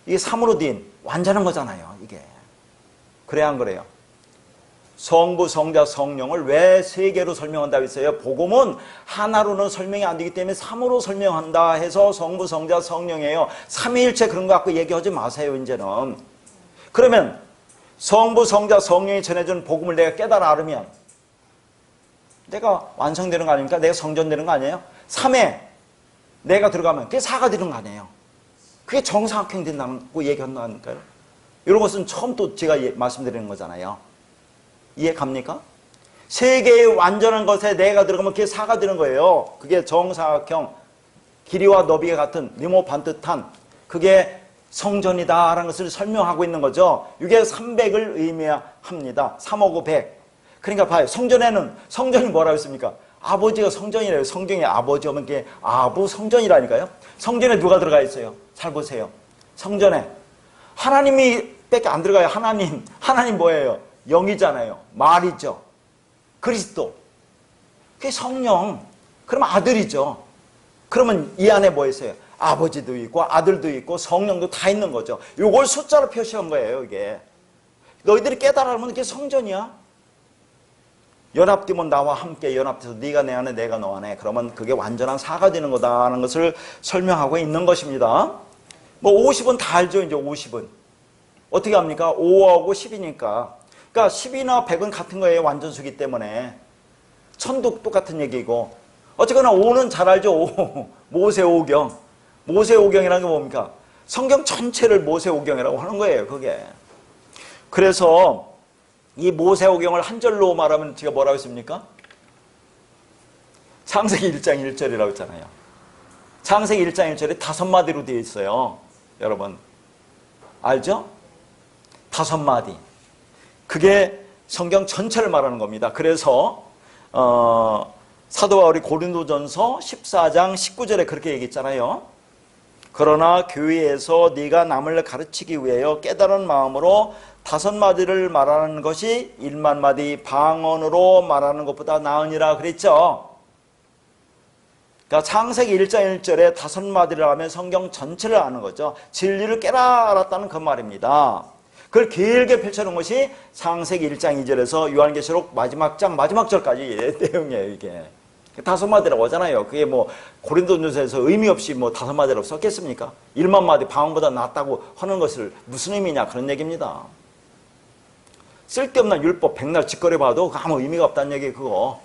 [SPEAKER 1] 이게 3으로 된 완전한 거잖아요, 이게. 그래야 안 그래요? 성부, 성자, 성령을 왜 세 개로 설명한다고 했어요? 복음은 하나로는 설명이 안 되기 때문에 3으로 설명한다 해서 성부, 성자, 성령이에요. 삼위일체 그런 거 갖고 얘기하지 마세요, 이제는. 그러면 성부, 성자, 성령이 전해주는 복음을 내가 깨달아 알으면 내가 완성되는 거 아닙니까? 내가 성전되는 거 아니에요? 3에 내가 들어가면 그게 4가 되는 거 아니에요? 그게 정사각형 된다고 얘기한다니까요. 이런 것은 처음 또 제가 말씀드리는 거잖아요. 이해 갑니까? 세계의 완전한 것에 내가 들어가면 그게 4가 되는 거예요. 그게 정사각형, 길이와 너비가 같은 네모 반듯한 그게 성전이다라는 것을 설명하고 있는 거죠. 이게 300을 의미합니다. 359 100. 그러니까 봐요. 성전이 뭐라고 했습니까? 아버지가 성전이래요. 성경에 아버지 오면 그게 아부 성전이라니까요. 성전에 누가 들어가 있어요? 잘 보세요. 성전에 하나님이 밖에 안 들어가요. 하나님 뭐예요? 영이잖아요. 말이죠. 그리스도. 그게 성령. 그러면 아들이죠. 그러면 이 안에 뭐 있어요? 아버지도 있고 아들도 있고 성령도 다 있는 거죠. 이걸 숫자로 표시한 거예요, 이게. 너희들이 깨달으면 그게 성전이야. 연합되면 나와 함께 연합돼서 네가 내 안에 내가 너 안에, 그러면 그게 완전한 4가 되는 거다라는 것을 설명하고 있는 것입니다. 뭐 50은 다 알죠, 이제 50은. 어떻게 합니까? 5하고 10이니까. 그러니까 10이나 100은 같은 거예요, 완전수기 때문에. 천도 똑같은 얘기고. 어쨌거나 5는 잘 알죠, 5. 모세오경. 모세오경이라는 게 뭡니까? 성경 전체를 모세오경이라고 하는 거예요, 그게. 그래서 이 모세오경을 한 절로 말하면 제가 뭐라고 했습니까? 창세기 1장 1절이라고 했잖아요. 창세기 1장 1절에 5마디로 되어 있어요. 여러분 알죠? 5마디. 그게 성경 전체를 말하는 겁니다. 그래서 사도 바울이 고린도전서 14장 19절에 그렇게 얘기했잖아요. 그러나 교회에서 네가 남을 가르치기 위하여 깨달은 마음으로 5마디를 말하는 것이 1만마디 방언으로 말하는 것보다 나으니라 그랬죠. 그러니까 창세기 1장 1절에 5마디를 하면 성경 전체를 아는 거죠. 진리를 깨달았다는 그 말입니다. 그걸 길게 펼쳐놓은 것이 창세기 1장 2절에서 요한계시록 마지막 장 마지막 절까지 내용이에요, 이게. 5마디라고 하잖아요. 그게 뭐 고린도전서에서 의미 없이 뭐 5마디라고 썼겠습니까? 1만 마디 방언보다 낫다고 하는 것을 무슨 의미냐, 그런 얘기입니다. 쓸데없는 율법 백날 짓거려 봐도 아무 의미가 없다는 얘기, 그거.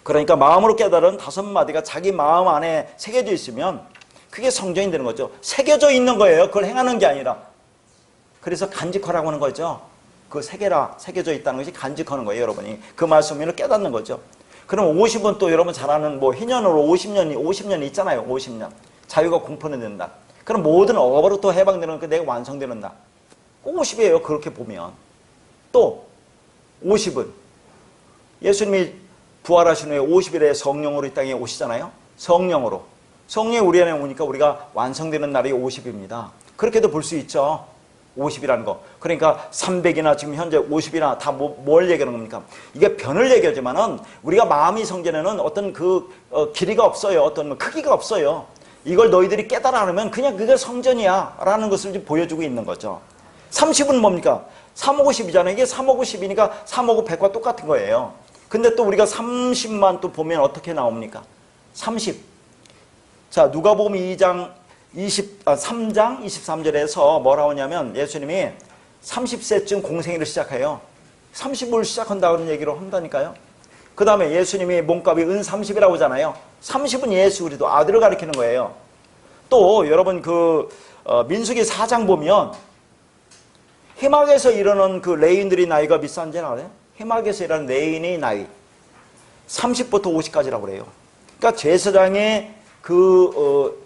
[SPEAKER 1] 그러니까 마음으로 깨달은 5마디가 자기 마음 안에 새겨져 있으면 그게 성전이 되는 거죠. 새겨져 있는 거예요. 그걸 행하는 게 아니라. 그래서 간직하라고 하는 거죠. 그 새겨져 있다는 것이 간직하는 거예요, 여러분이. 그 말씀을 깨닫는 거죠. 그럼 50은 또 여러분 잘 아는 뭐 희년으로 50년이 있잖아요. 50년. 자유가 공포는 된다. 그럼 모든 업으로부터 해방되는 그 내가 완성되는 날. 50이에요. 그렇게 보면. 또 50은 예수님이 부활하신 후에 50일에 성령으로 이 땅에 오시잖아요. 성령으로. 성령이 우리 안에 오니까 우리가 완성되는 날이 50입니다. 그렇게도 볼 수 있죠. 50이라는 거. 그러니까 300이나 지금 현재 50이나 다 뭘 얘기하는 겁니까? 이게 변을 얘기하지만은 우리가 마음이 성전에는 어떤 길이가 없어요. 어떤 크기가 없어요. 이걸 너희들이 깨달아 하면 그냥 그게 성전이야 라는 것을 지금 보여주고 있는 거죠. 30은 뭡니까? 3하고 10이잖아요. 이게 3하고 10이니까 3하고 100과 똑같은 거예요. 근데 또 우리가 30만 또 보면 어떻게 나옵니까? 30. 자, 누가복음 3장 23절에서 뭐라고 하냐면 예수님이 30세쯤 공생애를 시작해요. 30을 시작한다는 얘기로 한다니까요. 그 다음에 예수님이 몸값이 은 30이라고 하잖아요. 30은 예수 그리스도 아들을 가리키는 거예요. 또 여러분 민수기 4장 보면 해막에서 일어난 그 레인들이 나이가 비싼지 알아요? 해막에서 일어난 레인의 나이 30부터 50까지라고 그래요. 그러니까 제사장의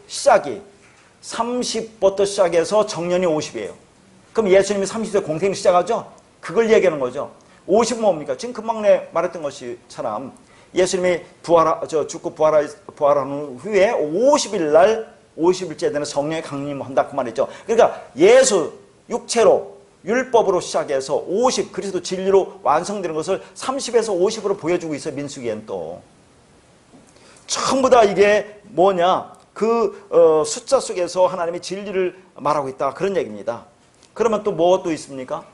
[SPEAKER 1] 시작이 30부터 시작해서 정년이 50이에요. 그럼 예수님이 30세 공생을 시작하죠? 그걸 얘기하는 거죠. 50은 뭡니까? 지금 금방 말했던 것처럼 예수님이 죽고 부활한 후에 50일 날 50일째 되는 성령의 강림을 한다 그 말이죠. 그러니까 예수 육체로 율법으로 시작해서 50, 그리스도 진리로 완성되는 것을 30에서 50으로 보여주고 있어요. 민수기엔 또. 전부 다 이게 뭐냐? 그 숫자 속에서 하나님의 진리를 말하고 있다. 그런 얘기입니다. 그러면 또 뭐 또 있습니까?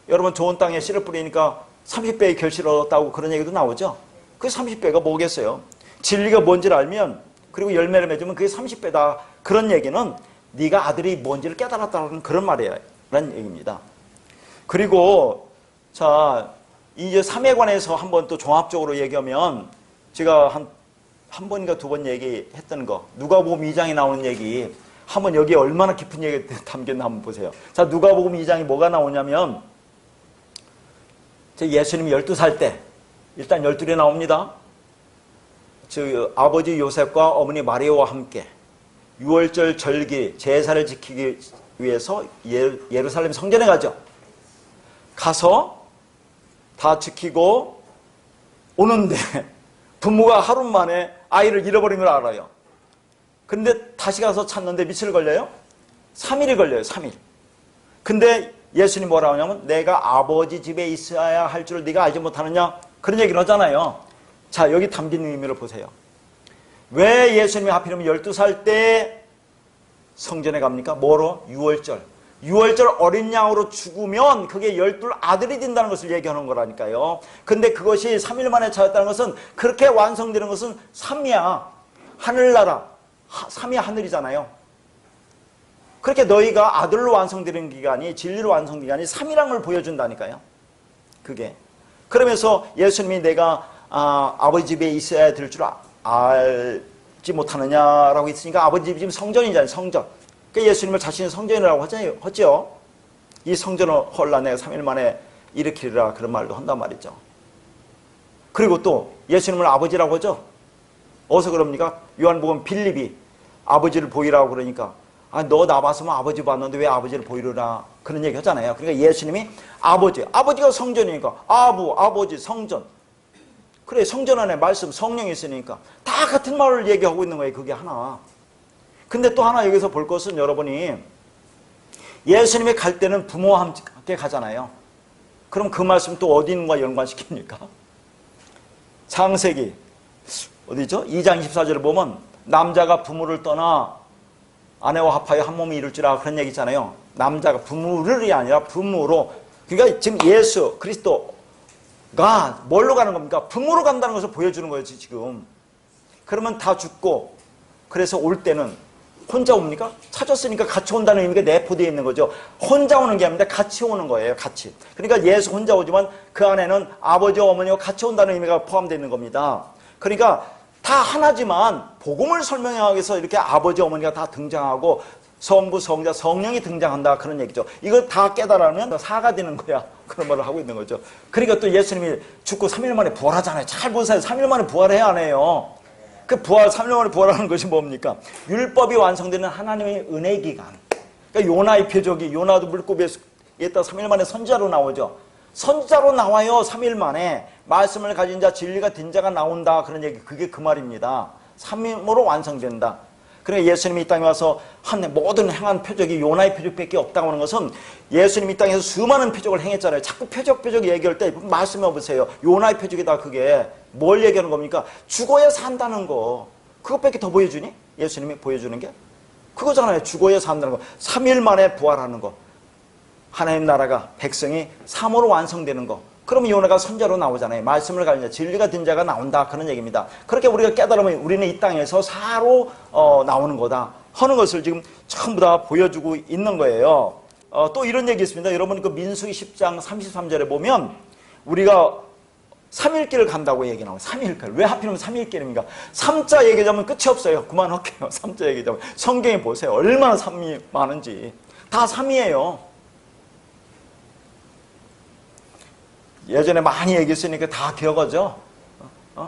[SPEAKER 1] 여러분 좋은 땅에 씨를 뿌리니까 30배의 결실을 얻었다고 그런 얘기도 나오죠. 그 30배가 뭐겠어요? 진리가 뭔지를 알면 그리고 열매를 맺으면 그게 30배다. 그런 얘기는 네가 아들이 뭔지를 깨달았다는 그런 말이에요. 라는 얘기입니다. 그리고 자 이제 3에 관해서 한번 또 종합적으로 얘기하면 제가 한 번인가 두 번 얘기했던 거 누가복음 2장에 나오는 얘기 한번 여기에 얼마나 깊은 얘기가 담겼나 한번 보세요. 자 누가복음 2장에 뭐가 나오냐면 예수님이 12살 때 일단 12에 나옵니다. 저 아버지 요셉과 어머니 마리아와 함께 6월절 절기 제사를 지키기 위해서 예루살렘 성전에 가죠. 가서 다 지키고 오는데 부모가 하루 만에 아이를 잃어버린 걸 알아요. 근데 다시 가서 찾는데 며칠 걸려요? 3일이 걸려요. 3일. 근데 예수님이 뭐라고 하냐면 내가 아버지 집에 있어야 할 줄 네가 알지 못하느냐? 그런 얘기를 하잖아요. 자 여기 담긴 의미를 보세요. 왜 예수님이 하필이면 12살 때 성전에 갑니까? 뭐로? 6월절. 6월절 어린 양으로 죽으면 그게 12 아들이 된다는 것을 얘기하는 거라니까요. 근데 그것이 3일 만에 찾았다는 것은 그렇게 완성되는 것은 3이야. 하늘나라. 3이 하늘이잖아요. 그렇게 너희가 아들로 완성되는 기간이 진리로 완성되는 기간이 3이라는 걸 보여준다니까요. 그게. 그러면서 예수님이 내가 아버지 집에 있어야 될 줄 알지 못하느냐라고 했으니까 아버지 집이 지금 성전이잖아요. 성전. 그러니까 예수님을 자신의 성전이라고 하죠. 이 성전을 헐라 내가 3일 만에 일으키리라 그런 말도 한단 말이죠. 그리고 또 예수님을 아버지라고 하죠. 어디서 그럽니까? 요한복음 빌립이 아버지를 보이라고 그러니까 너 나 봤으면 아버지 봤는데 왜 아버지를 보이려나 그런 얘기 하잖아요. 그러니까 예수님이 아버지가 성전이니까 아버지 성전. 그래 성전 안에 말씀 성령이 있으니까 다 같은 말을 얘기하고 있는 거예요. 그게 하나. 근데 또 하나 여기서 볼 것은 여러분이 예수님이 갈 때는 부모와 함께 가잖아요. 그럼 그 말씀 또 어디인가 연관시킵니까? 창세기 어디죠? 2장 24절을 보면 남자가 부모를 떠나 아내와 합하여 한 몸이 이룰지라 그런 얘기 있잖아요. 남자가 부모를이 아니라 부모로. 그러니까 지금 예수 그리스도가 뭘로 가는 겁니까? 부모로 간다는 것을 보여주는 거예요. 지금. 그러면 다 죽고 그래서 올 때는 혼자 옵니까? 찾았으니까 같이 온다는 의미가 내포되어 있는 거죠. 혼자 오는 게 아닌데 같이 오는 거예요. 같이. 그러니까 예수 혼자 오지만 그 안에는 아버지와 어머니와 같이 온다는 의미가 포함되어 있는 겁니다. 그러니까 다 하나지만 복음을 설명하기 위해서 이렇게 아버지 어머니가 다 등장하고 성부 성자 성령이 등장한다 그런 얘기죠. 이걸 다 깨달으면 사가 되는 거야. 그런 말을 하고 있는 거죠. 그러니까 또 예수님이 죽고 3일 만에 부활하잖아요. 잘 보세요. 3일 만에 부활해야 안 해요. 그 부활 3일 만에 부활하는 것이 뭡니까? 율법이 완성되는 하나님의 은혜 기간. 그러니까 요나의 표적이 요나도 물고기에 있다 3일 만에 선지자로 나오죠. 선지자로 나와요. 3일 만에 말씀을 가진 자 진리가 된 자가 나온다 그런 얘기. 그게 그 말입니다. 3일으로 완성된다. 그러니까 예수님이 이 땅에 와서 한 모든 행한 표적이 요나의 표적밖에 없다고 하는 것은 예수님이 이 땅에서 수많은 표적을 행했잖아요. 자꾸 표적 얘기할 때 말씀해 보세요. 요나의 표적이다. 그게 뭘 얘기하는 겁니까? 죽어야 산다는 거. 그것밖에 더 보여주니? 예수님이 보여주는 게? 그거잖아요. 죽어야 산다는 거. 3일 만에 부활하는 거. 하나님 나라가 백성이 3으로 완성되는 거. 그러면 요나가 선자로 나오잖아요. 말씀을 가진 자, 진리가 된 자가 나온다. 그런 얘기입니다. 그렇게 우리가 깨달으면 우리는 이 땅에서 4로 나오는 거다 하는 것을 지금 전부 다 보여주고 있는 거예요. 또 이런 얘기 있습니다. 여러분 그 민수기 10장 33절에 보면 우리가 3일길을 간다고 얘기 나와요. 3일길. 왜 하필이면 3일길입니까? 3자 얘기하자면 끝이 없어요. 그만할게요. 3자 얘기하자면. 성경에 보세요. 얼마나 3이 많은지. 다 3이에요. 예전에 많이 얘기했으니까 다 기억하죠?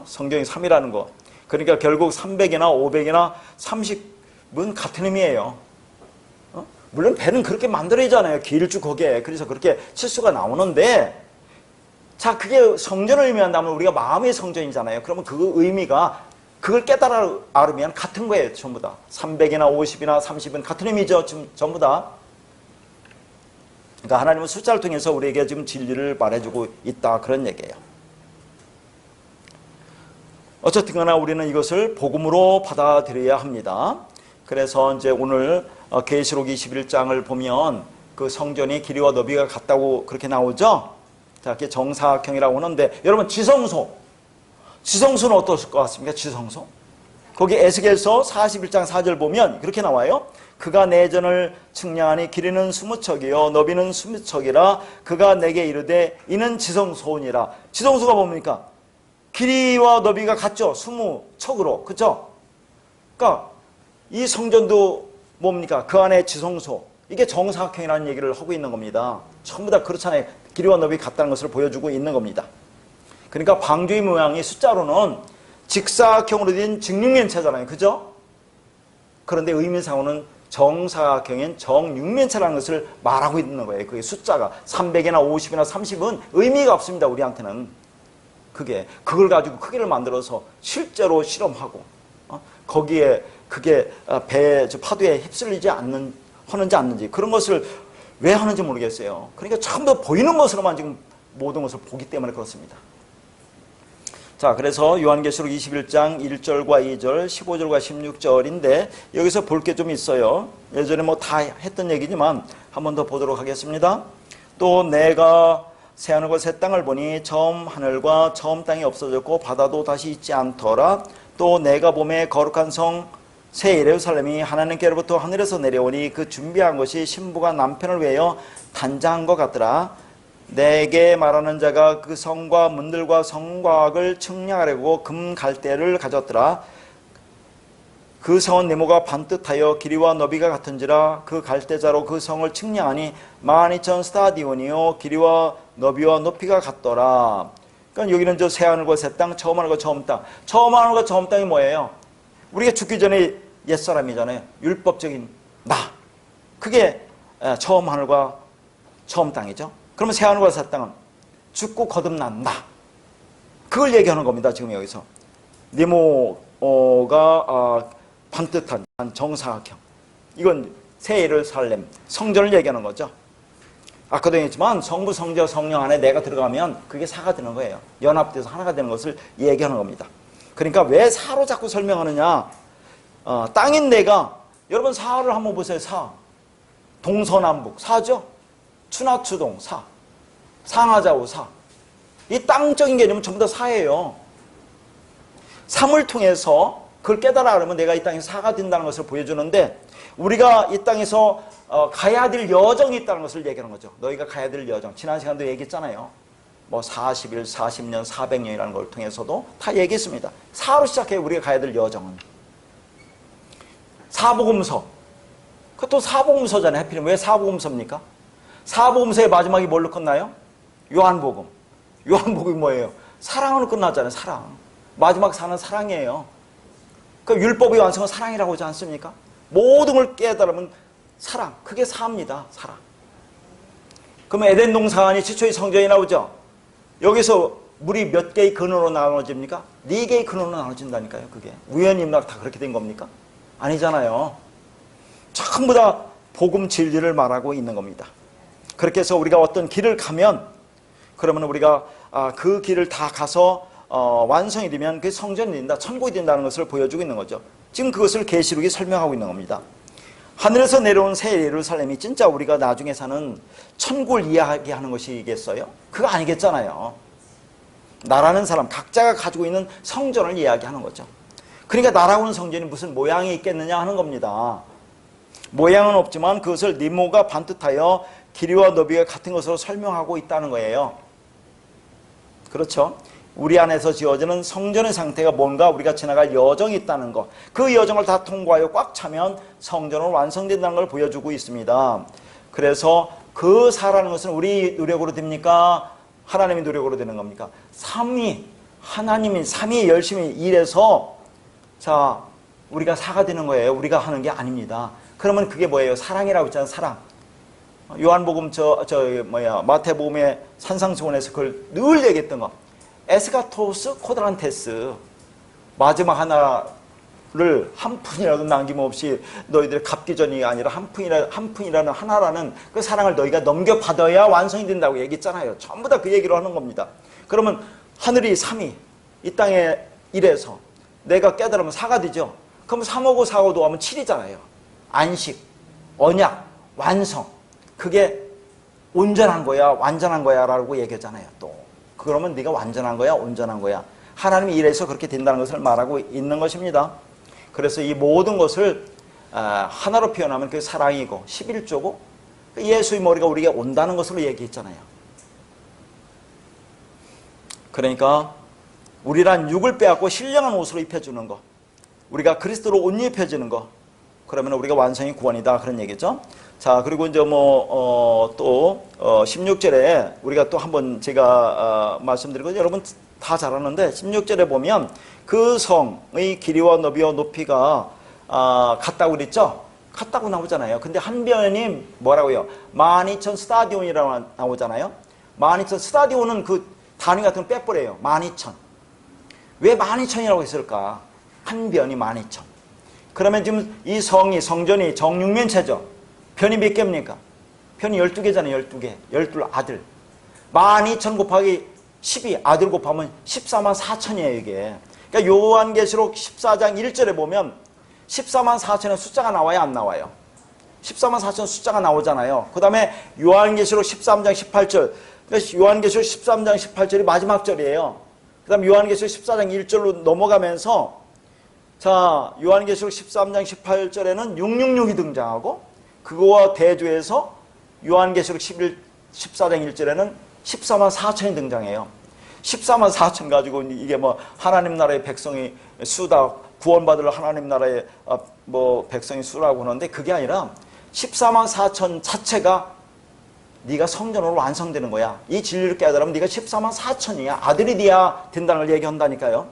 [SPEAKER 1] 성경이 3이라는 거. 그러니까 결국 300이나 500이나 30은 같은 의미예요. 물론 배는 그렇게 만들어지잖아요. 길쭉하게. 그래서 그렇게 치수가 나오는데 자, 그게 성전을 의미한다면 우리가 마음의 성전이잖아요. 그러면 그 의미가 그걸 깨달아 알으면 같은 거예요. 전부 다. 300이나 50이나 30은 같은 의미죠. 지금 전부 다. 그러니까 하나님은 숫자를 통해서 우리에게 지금 진리를 말해주고 있다, 그런 얘기예요. 어쨌든 간에 우리는 이것을 복음으로 받아들여야 합니다. 그래서 이제 오늘 계시록 21장을 보면 그 성전이 길이와 너비가 같다고 그렇게 나오죠. 자, 그게 정사각형이라고 하는데, 여러분 지성소는 어떠실 것 같습니까? 지성소. 거기 에스겔서 41장 4절 보면 그렇게 나와요. 그가 내 전을 측량하니 길이는 20척이요 너비는 20척이라 그가 내게 이르되 이는 지성소니라. 지성소가 뭡니까? 길이와 너비가 같죠. 20척으로. 그렇죠? 그러니까 이 성전도 뭡니까? 그 안에 지성소. 이게 정사각형이라는 얘기를 하고 있는 겁니다. 전부 다 그렇잖아요. 길이와 너비 같다는 것을 보여주고 있는 겁니다. 그러니까 방주의 모양이 숫자로는 직사각형으로 된 직육면체잖아요. 그죠? 그런데 의미상으로는 정사각형인 정육면체라는 것을 말하고 있는 거예요. 그게 숫자가 300이나 50이나 30은 의미가 없습니다. 우리한테는. 그걸 가지고 크기를 만들어서 실제로 실험하고 거기에 그게 파도에 휩쓸리지 하는지 그런 것을 왜 하는지 모르겠어요. 그러니까 전부 보이는 것으로만 지금 모든 것을 보기 때문에 그렇습니다. 자, 그래서 요한계시록 21장 1절과 2절, 15절과 16절인데 여기서 볼 게 좀 있어요. 예전에 뭐 다 했던 얘기지만 한 번 더 보도록 하겠습니다. 또 내가 새하늘과 새 땅을 보니 처음 하늘과 처음 땅이 없어졌고 바다도 다시 있지 않더라. 또 내가 보매 거룩한 성 새 예루살렘이 하나님께로부터 하늘에서 내려오니 그 준비한 것이 신부가 남편을 위하여 단장한 것 같더라. 내게 말하는 자가 그 성과 문들과 성곽을 측량하려고 금 갈대를 가졌더라. 그 성은 네모가 반듯하여 길이와 너비가 같은지라. 그 갈대자로 그 성을 측량하니 12,000 스타디온이요 길이와 너비와 높이가 같더라. 그러니까 여기는 저 새하늘과 새 땅, 처음 하늘과 처음 땅. 처음 하늘과 처음 땅이 뭐예요? 우리가 죽기 전에 옛사람이잖아요. 율법적인 나. 그게 처음 하늘과 처음 땅이죠. 그러면 새하늘과 새 땅은 죽고 거듭난 나. 그걸 얘기하는 겁니다. 지금 여기서. 네모가 반듯한 정사각형. 이건 새 예루살렘 성전을 얘기하는 거죠. 아까도 얘기했지만 성부, 성자, 성령 안에 내가 들어가면 그게 사가 되는 거예요. 연합돼서 하나가 되는 것을 얘기하는 겁니다. 그러니까 왜 사로 자꾸 설명하느냐. 땅인 내가, 여러분 사를 한번 보세요. 사. 동서남북 사죠. 추나추동 사. 상하좌우 사. 이 땅적인 개념은 전부 다 사예요. 삼을 통해서 그걸 깨달아 그러면 내가 이 땅에서 사가 된다는 것을 보여주는데, 우리가 이 땅에서 가야 될 여정이 있다는 것을 얘기하는 거죠. 너희가 가야 될 여정. 지난 시간도 얘기했잖아요. 뭐 40일, 40년, 400년이라는 걸 통해서도 다 얘기했습니다. 사로 시작해요. 우리가 가야 될 여정은. 사복음서. 그것도 사복음서잖아요. 하필이면 왜 사복음서입니까? 사복음서의 마지막이 뭘로 끝나요? 요한복음. 요한복음이 뭐예요? 사랑으로 끝나잖아요. 사랑. 마지막 사는 사랑이에요. 그 율법의 완성은 사랑이라고 하지 않습니까? 모든 걸 깨달으면 사랑. 그게 사입니다. 사랑. 그러면 에덴 동산이 최초의 성전이 나오죠? 여기서 물이 몇 개의 근원으로 나눠집니까? 4개의 근원으로 나눠진다니까요. 그게 우연히 다 그렇게 된 겁니까? 아니잖아요. 전부 다 복음 진리를 말하고 있는 겁니다. 그렇게 해서 우리가 어떤 길을 가면, 그러면 우리가 그 길을 다 가서 완성이 되면 그 성전이 된다, 천국이 된다는 것을 보여주고 있는 거죠. 지금 그것을 계시록이 설명하고 있는 겁니다. 하늘에서 내려온 새 예루살렘이 진짜 우리가 나중에 사는 천국을 이야기하는 것이겠어요? 그거 아니겠잖아요. 나라는 사람 각자가 가지고 있는 성전을 이야기하는 거죠. 그러니까 날아오는 성전이 무슨 모양이 있겠느냐 하는 겁니다. 모양은 없지만 그것을 네모가 반듯하여 길이와 너비가 같은 것으로 설명하고 있다는 거예요. 그렇죠? 우리 안에서 지어지는 성전의 상태가 뭔가 우리가 지나갈 여정이 있다는 것, 그 여정을 다 통과하여 꽉 차면 성전은 완성된다는 걸 보여주고 있습니다. 그래서 그 사라는 것은 우리 노력으로 됩니까? 하나님의 노력으로 되는 겁니까? 하나님이 삼위 열심히 일해서 자 우리가 사가 되는 거예요. 우리가 하는 게 아닙니다. 그러면 그게 뭐예요? 사랑이라고 했잖아요. 사랑. 요한복음 마태복음의 산상수훈에서 그걸 늘 얘기했던 거. 에스가토스 코드란테스. 마지막 하나 한 푼이라도 남김없이 너희들의 갚기전이 아니라 한 푼이라는 하나라는 그 사랑을 너희가 넘겨받아야 완성이 된다고 얘기했잖아요. 전부 다 그 얘기로 하는 겁니다. 그러면 하늘이 3이 이 땅에 1에서 내가 깨달으면 4가 되죠. 그럼 3하고 4하고 더하면 7이잖아요. 안식, 언약, 완성. 그게 온전한 거야, 완전한 거야 라고 얘기하잖아요. 또 그러면 네가 완전한 거야, 온전한 거야. 하나님이 이래서 그렇게 된다는 것을 말하고 있는 것입니다. 그래서 이 모든 것을 하나로 표현하면 그게 사랑이고 11조고 예수의 머리가 우리에게 온다는 것으로 얘기했잖아요. 그러니까 우리란 육을 빼앗고 신령한 옷으로 입혀주는 거, 우리가 그리스도로 옷 입혀지는 거, 그러면 우리가 완성이 구원이다 그런 얘기죠. 자, 그리고 이제 또 16절에 우리가 또 한번 제가 말씀드리고 여러분 다 잘 아는데 16절에 보면 그 성의 길이와 너비와 높이가 같다고 그랬죠? 같다고 나오잖아요. 근데 한 변이 뭐라고요? 12,000 스타디온이라고 나오잖아요. 12,000 스타디온은 그 단위 같은 거 빼버려요. 12,000. 왜 12,000이라고 했을까? 한 변이 12,000. 그러면 지금 이 성전이 정육면체죠. 변이 몇 개입니까? 변이 12개잖아요. 12개. 12아들. 12,000 곱하기 12 아들 곱하면 14만 4천이에요 이게. 그러니까 요한계시록 14장 1절에 보면 14만 4천의 숫자가 나와요 안 나와요? 14만 4천 숫자가 나오잖아요. 그 다음에 요한계시록 13장 18절. 그러니까 요한계시록 13장 18절이 마지막 절이에요. 그 다음에 요한계시록 14장 1절로 넘어가면서 자 요한계시록 13장 18절에는 666이 등장하고 그거와 대조해서 요한계시록 14장 1절에는 14만 4천이 등장해요. 14만 4천 가지고 이게 뭐 하나님 나라의 백성이 수다 구원받을 하나님 나라의 백성이 수라고 하는데 그게 아니라 14만 4천 자체가 네가 성전으로 완성되는 거야. 이 진리를 깨달으면 네가 14만 4천이야. 아들이 돼야 된다는 걸 얘기한다니까요.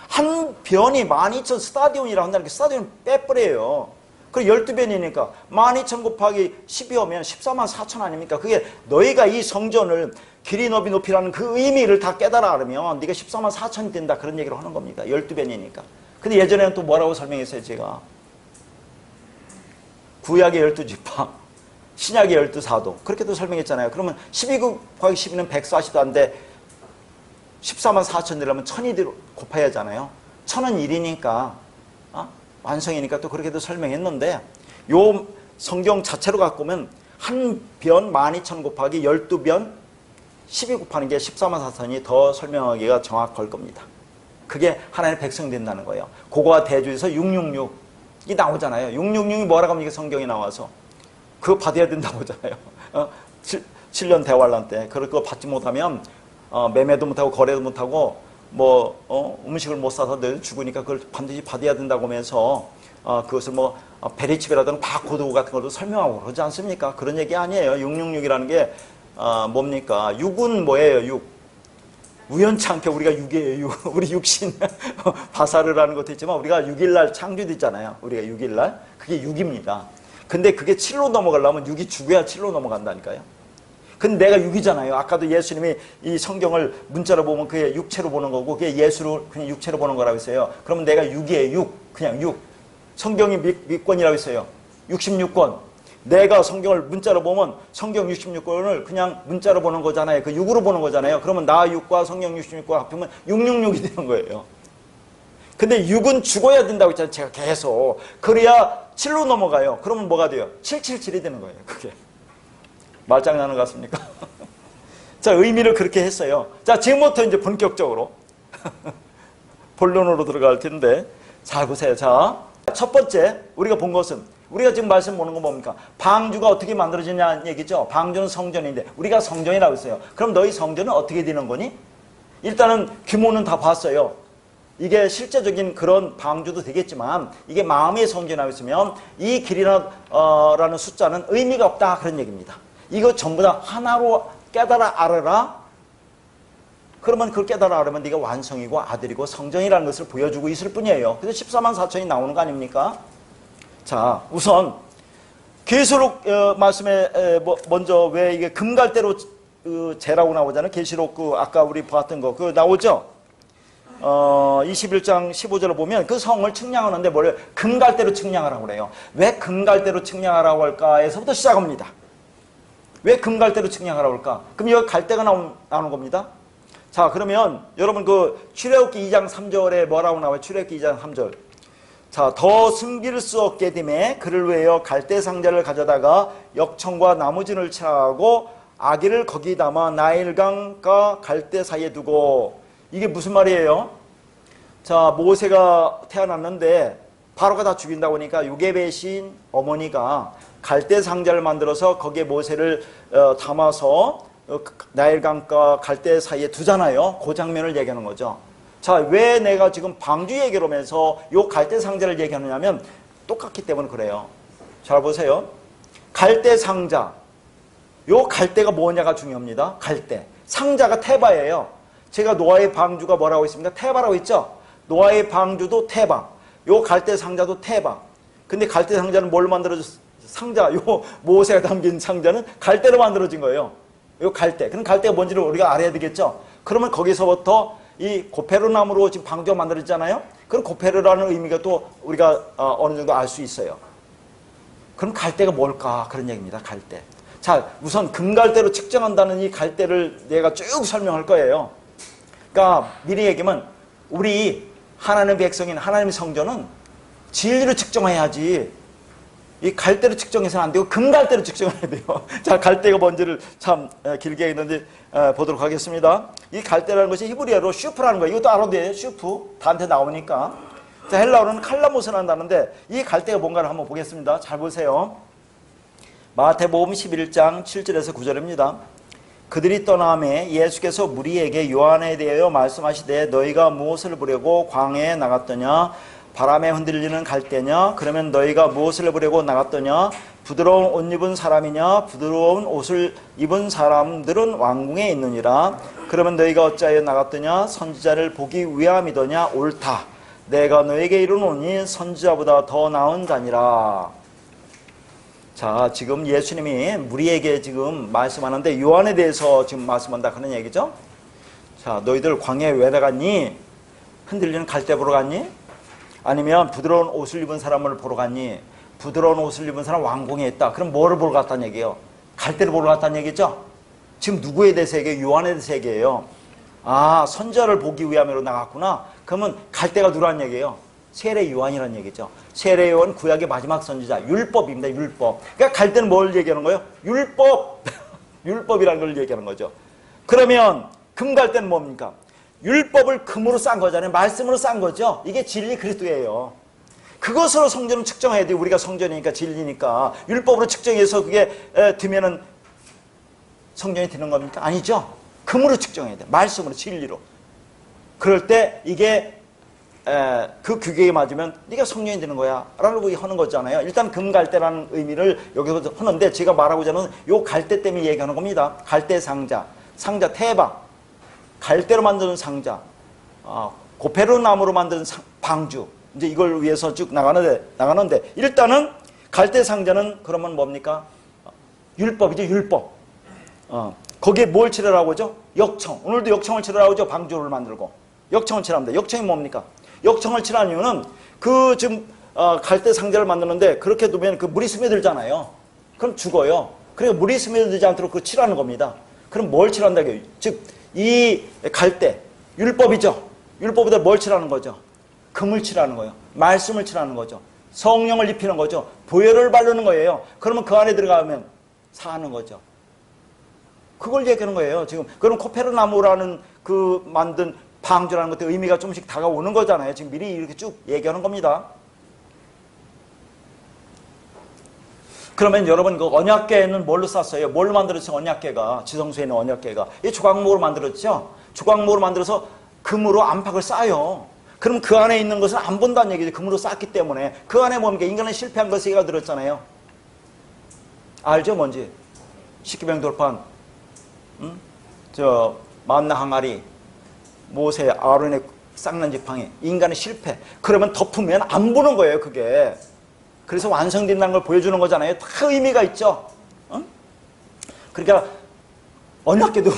[SPEAKER 1] 한 변이 12,000 스타디온이라고 한다는 게 스타디온 빼버려요. 그리고 12변이니까 12,000 곱하기 12하면 14만 4천 아닙니까? 그게 너희가 이 성전을 길이 너비 높이라는 그 의미를 다 깨달아 알으면 네가 14만 4천이 된다 그런 얘기를 하는 겁니다. 12변이니까. 근데 예전에는 또 뭐라고 설명했어요 제가? 구약의 12지파, 신약의 12사도 그렇게도 설명했잖아요. 그러면 12 곱하기 12는 140도 한데 14만 4천 되려면 1000이 곱해야 하잖아요. 1000은 1이니까 완성이니까 또 그렇게도 설명했는데 요 성경 자체로 갖고 오면 한 변 12,000 곱하기 12변 12 곱하는 게 14만 4천이 더 설명하기가 정확할 겁니다. 그게 하나님의 백성이 된다는 거예요. 그거와 대조해서 666이 나오잖아요. 666이 뭐라고 하면 이게 성경에 나와서 그거 받아야 된다고 하잖아요. 7년 대환란 때 그거 받지 못하면 매매도 못하고 거래도 못하고 음식을 못 사서 늘 죽으니까 그걸 반드시 받아야 된다고 하면서 그것을 베리칩이라든가 바코드 같은 것도 설명하고 그러지 않습니까? 그런 얘기 아니에요. 666이라는 게 뭡니까? 6은 뭐예요? 6. 우연치 않게 우리가 6이에요. 6. 우리 육신 바사르라는 것도 있지만 우리가 6일날 창조됐잖아요. 우리가 6일날 그게 6입니다. 근데 그게 7로 넘어가려면 6이 죽어야 7로 넘어간다니까요. 근데 내가 6이잖아요. 아까도 예수님이 이 성경을 문자로 보면 그게 육체로 보는 거고 그게 예수로 그냥 육체로 보는 거라고 했어요. 그러면 내가 6이에요. 6. 그냥 6. 성경이 몇 권이라고 했어요? 66권. 내가 성경을 문자로 보면 성경 66권을 그냥 문자로 보는 거잖아요. 그 6으로 보는 거잖아요. 그러면 나 6과 성경 66과 합하면 666이 되는 거예요. 근데 6은 죽어야 된다고 했잖아요. 제가 계속. 그래야 7로 넘어가요. 그러면 뭐가 돼요? 777이 되는 거예요. 그게. 말장난하는 것 같습니까? 자, 의미를 그렇게 했어요. 자, 지금부터 이제 본격적으로 본론으로 들어갈 텐데 잘 보세요. 자, 첫 번째 우리가 본 것은 우리가 지금 말씀 보는 건 뭡니까? 방주가 어떻게 만들어지냐는 얘기죠. 방주는 성전인데 우리가 성전이라고 했어요. 그럼 너희 성전은 어떻게 되는 거니? 일단은 규모는 다 봤어요. 이게 실제적인 그런 방주도 되겠지만 이게 마음의 성전이라고 했으면 이 길이라는 숫자는 의미가 없다 그런 얘기입니다. 이거 전부 다 하나로 깨달아 알아라. 그러면 그걸 깨달아 알으면 네가 완성이고 아들이고 성전이라는 것을 보여주고 있을 뿐이에요. 그래서 14만 4천이 나오는 거 아닙니까? 자, 우선 계시록 말씀에 먼저 왜 이게 금갈대로 재라고 나오잖아요. 계시록 아까 우리 봤던 거 그거 나오죠? 21장 15절을 보면 그 성을 측량하는데 뭐래요? 금갈대로 측량하라고 그래요. 왜 금갈대로 측량하라고 할까에서부터 시작합니다. 왜 금갈대로 측량하라고 할까? 그럼 여기 갈대가 나오는 겁니다. 자, 그러면 여러분 그 출애굽기 2장 3절에 뭐라고 나와요? 출애굽기 2장 3절. 자, 더 숨길 수 없게 됨에 그를 위하여 갈대 상자를 가져다가 역청과 나무진을 칠하고 아기를 거기 담아 나일강과 갈대 사이에 두고. 이게 무슨 말이에요? 자, 모세가 태어났는데 바로가 다 죽인다고 하니까 요게벳인 어머니가 갈대 상자를 만들어서 거기에 모세를 담아서 나일강과 갈대 사이에 두잖아요. 그 장면을 얘기하는 거죠. 자, 왜 내가 지금 방주 얘기를 하면서 요 갈대 상자를 얘기하느냐면 똑같기 때문에 그래요. 잘 보세요. 갈대 상자. 요 갈대가 뭐냐가 중요합니다. 갈대. 상자가 테바예요. 제가 노아의 방주가 뭐라고 있습니까? 테바라고 있죠? 노아의 방주도 테바. 요 갈대 상자도 테바. 근데 갈대 상자는 뭘 만들어졌어요? 상자, 요 모세가 담긴 상자는 갈대로 만들어진 거예요. 요 갈대. 그럼 갈대가 뭔지를 우리가 알아야 되겠죠? 그러면 거기서부터 이 고페르나무로 지금 방주가 만들어졌잖아요? 그럼 고페르라는 의미가 또 우리가 어느 정도 알 수 있어요. 그럼 갈대가 뭘까? 그런 얘기입니다. 갈대. 자, 우선 금갈대로 측정한다는 이 갈대를 내가 쭉 설명할 거예요. 그러니까 미리 얘기하면 우리 하나님의 백성인 하나님의 성전은 진리로 측정해야지 이 갈대로 측정해서는 안 되고 금갈대로 측정해야 돼요. 자, 갈대가 뭔지를 참 길게 했는데 보도록 하겠습니다. 이 갈대라는 것이 히브리어로 슈프라는 거예요. 이것도 알아도 돼요. 슈프. 다한테 나오니까. 자, 헬라어로는 칼라모스라는 단어인데 이 갈대가 뭔가를 한번 보겠습니다. 잘 보세요. 마태복음 11장 7절에서 9절입니다. 그들이 떠남에 예수께서 무리에게 요한에 대하여 말씀하시되 너희가 무엇을 보려고 광야에 나갔더냐? 바람에 흔들리는 갈대냐? 그러면 너희가 무엇을 보려고 나갔더냐? 부드러운 옷 입은 사람이냐? 부드러운 옷을 입은 사람들은 왕궁에 있느니라. 그러면 너희가 어찌하여 나갔더냐? 선지자를 보기 위함이더냐? 옳다. 내가 너에게 이르노니 선지자보다 더 나은 자니라. 자, 지금 예수님이 무리에게 지금 말씀하는데 요한에 대해서 지금 말씀한다 그런 얘기죠. 자, 너희들 광야에 왜 나갔니? 흔들리는 갈대 보러 갔니? 아니면 부드러운 옷을 입은 사람을 보러 갔니? 부드러운 옷을 입은 사람 왕궁에 있다. 그럼 뭐를 보러 갔다는 얘기예요? 갈대를 보러 갔다는 얘기죠? 지금 누구에 대해서 얘기해요? 요한에 대해서 얘기해요. 아, 선지자를 보기 위함으로 나갔구나. 그러면 갈대가 누구란 얘기예요? 세례 요한이라는 얘기죠. 세례 요한 구약의 마지막 선지자, 율법입니다. 율법. 그러니까 갈대는 뭘 얘기하는 거예요? 율법. 율법이라는 걸 얘기하는 거죠. 그러면 금갈대는 뭡니까? 율법을 금으로 싼 거잖아요. 말씀으로 싼 거죠. 이게 진리 그리스도예요. 그것으로 성전을 측정해야 돼요. 우리가 성전이니까 진리니까. 율법으로 측정해서 그게 되면은 성전이 되는 겁니까? 아니죠. 금으로 측정해야 돼. 말씀으로, 진리로. 그럴 때 이게 그 규격에 맞으면 네가 성령이 되는 거야 라고 하는 거잖아요. 일단 금갈대라는 의미를 여기서 하는데 제가 말하고자 하는 요 갈대 때문에 얘기하는 겁니다. 갈대 상자, 상자 태박, 갈대로 만드는 상자, 고페르 나무로 만드는 방주, 이제 이걸 위해서 쭉 나가는데 일단은 갈대 상자는 그러면 뭡니까? 율법이죠. 율법. 거기에 뭘 칠하라고 하죠? 역청. 오늘도 역청을 칠하라고 하죠. 방주를 만들고 역청을 칠합니다. 역청이 뭡니까? 역청을 칠하는 이유는 그 지금 갈대 상자를 만드는데 그렇게 두면 그 물이 스며들잖아요. 그럼 죽어요. 그러니까 물이 스며들지 않도록 그 칠하는 겁니다. 그럼 뭘 칠한다고요? 즉 이 갈대 율법이죠. 율법에다 뭘 칠하는 거죠? 금을 칠하는 거예요. 말씀을 칠하는 거죠. 성령을 입히는 거죠. 보혈을 바르는 거예요. 그러면 그 안에 들어가면 사는 거죠. 그걸 얘기하는 거예요. 지금 그럼 코페르나무라는 그 만든 방주라는 것도 의미가 조금씩 다가오는 거잖아요. 지금 미리 이렇게 쭉 얘기하는 겁니다. 그러면 여러분 그 언약궤는 뭘로 쌌어요? 뭘로 만들었어요? 언약궤가 지성소에 있는 언약궤가 이 조각목으로 만들었죠. 조각목으로 만들어서 금으로 안팎을 쌓아요. 그럼 그 안에 있는 것을 안 본다는 얘기죠. 금으로 쌓기 때문에 그 안에 뭡니까? 인간은 실패한 것을 얘기가 들었잖아요. 알죠? 뭔지? 십계명 돌판, 만나 항아리, 모세, 아론의 쌍난 지팡이, 인간의 실패. 그러면 덮으면 안 보는 거예요, 그게. 그래서 완성된다는 걸 보여주는 거잖아요. 다 의미가 있죠. 그러니까 어느 학교도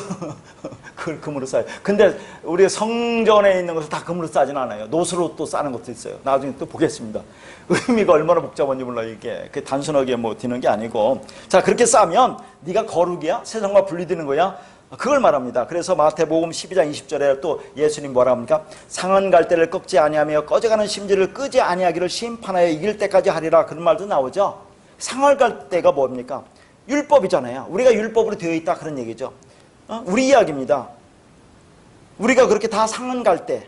[SPEAKER 1] 그걸 금으로 싸요. 근데 우리 성전에 있는 것을 다 금으로 싸진 않아요. 노수로 또 싸는 것도 있어요. 나중에 또 보겠습니다. 의미가 얼마나 복잡한지 몰라요. 이게 그 단순하게 뭐 드는 게 아니고. 자, 그렇게 싸면 네가 거룩이야? 세상과 분리되는 거야? 그걸 말합니다. 그래서 마태복음 12장 20절에 또 예수님 뭐라 합니까? 상한 갈대를 꺾지 아니하며 꺼져가는 심지를 끄지 아니하기를 심판하여 이길 때까지 하리라. 그런 말도 나오죠. 상할 갈대가 뭡니까? 율법이잖아요. 우리가 율법으로 되어 있다 그런 얘기죠. 우리 이야기입니다. 우리가 그렇게 다 상한 갈대.